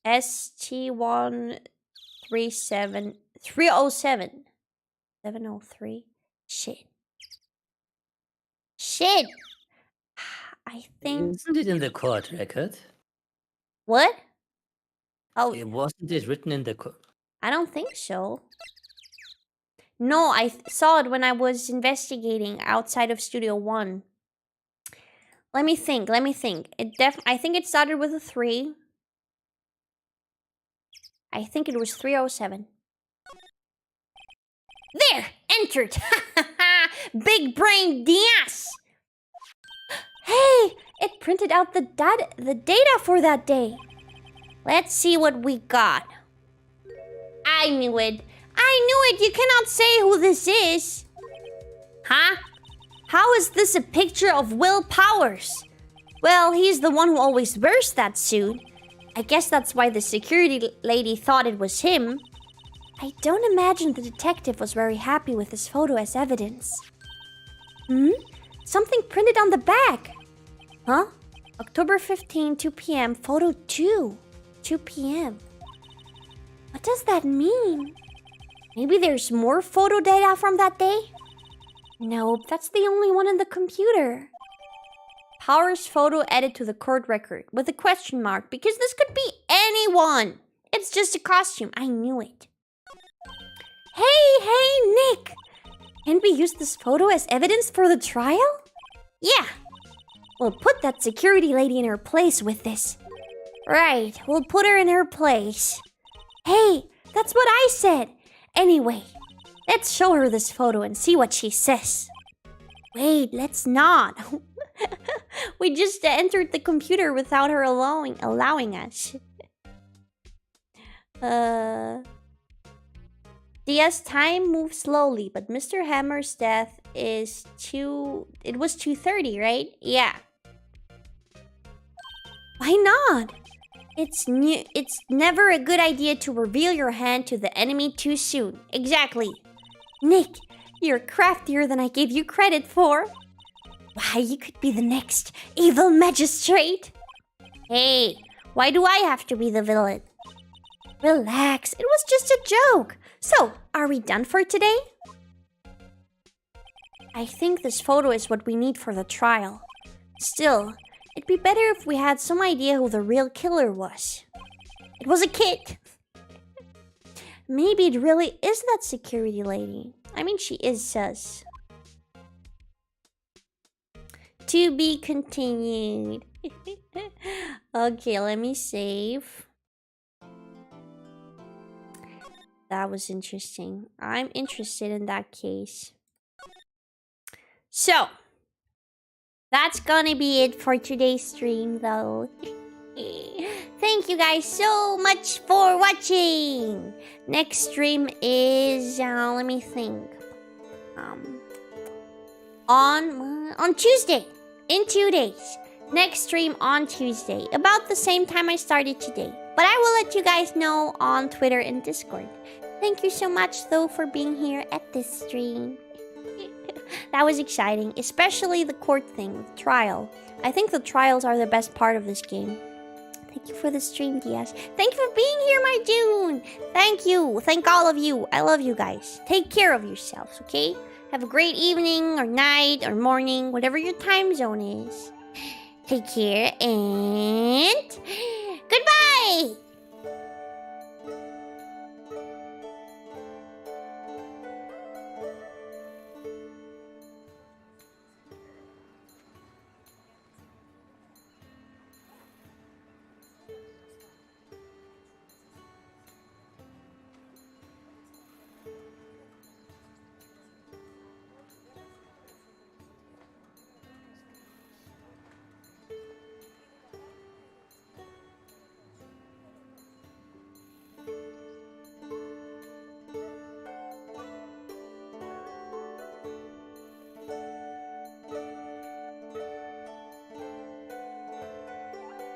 ST137 307. 703. Shit. Shit! I think... Isn't it in the court record? What? Oh, Wasn't it written in the court? I don't think so. No, I saw it when I was investigating outside of Studio 1. Let me think. I think it started with a 3. I think it was 307. There! Entered! Big brain Diaz! Hey, it printed out the data for that day. Let's see what we got. I knew it. You cannot say who this is. Huh? How is this a picture of Will Powers? Well, he's the one who always wears that suit. I guess that's why the security lady thought it was him. I don't imagine the detective was very happy with this photo as evidence. Something printed on the back. Huh? October 15, 2 p.m. Photo 2. 2 p.m. What does that mean? Maybe there's more photo data from that day? Nope, that's the only one in the computer. Powers photo added to the court record with a question mark because this could be anyone. It's just a costume. I knew it. Hey, Nick! Can we use this photo as evidence for the trial? Yeah. We'll put that security lady in her place with this. Right, we'll put her in her place. Hey, that's what I said. Anyway, let's show her this photo and see what she says. Wait, let's not. We just entered the computer without her allowing us. Diaz time moves slowly, but Mr. Hammer's death is it was 2:30, right? Yeah. Why not? It's never a good idea to reveal your hand to the enemy too soon. Exactly. Nick, you're craftier than I gave you credit for. Why, you could be the next evil magistrate. Hey, why do I have to be the villain? Relax, it was just a joke. So, are we done for today? I think this photo is what we need for the trial. Still, it'd be better if we had some idea who the real killer was. It was a kid. Maybe it really is that security lady. I mean, she is sus. To be continued. Okay, let me save. That was interesting. I'm interested in that case. So, that's gonna be it for today's stream, though. Thank you guys so much for watching. Next stream is let me think. On Tuesday, in 2 days. Next stream on Tuesday, about the same time I started today. But I will let you guys know on Twitter and Discord. Thank you so much, though, for being here at this stream. That was exciting, especially the court thing, the trial. I think the trials are the best part of this game. Thank you for the stream, Diaz. Thank you for being here, my June. Thank you. Thank all of you. I love you guys. Take care of yourselves, okay? Have a great evening or night or morning, whatever your time zone is. Take care and goodbye!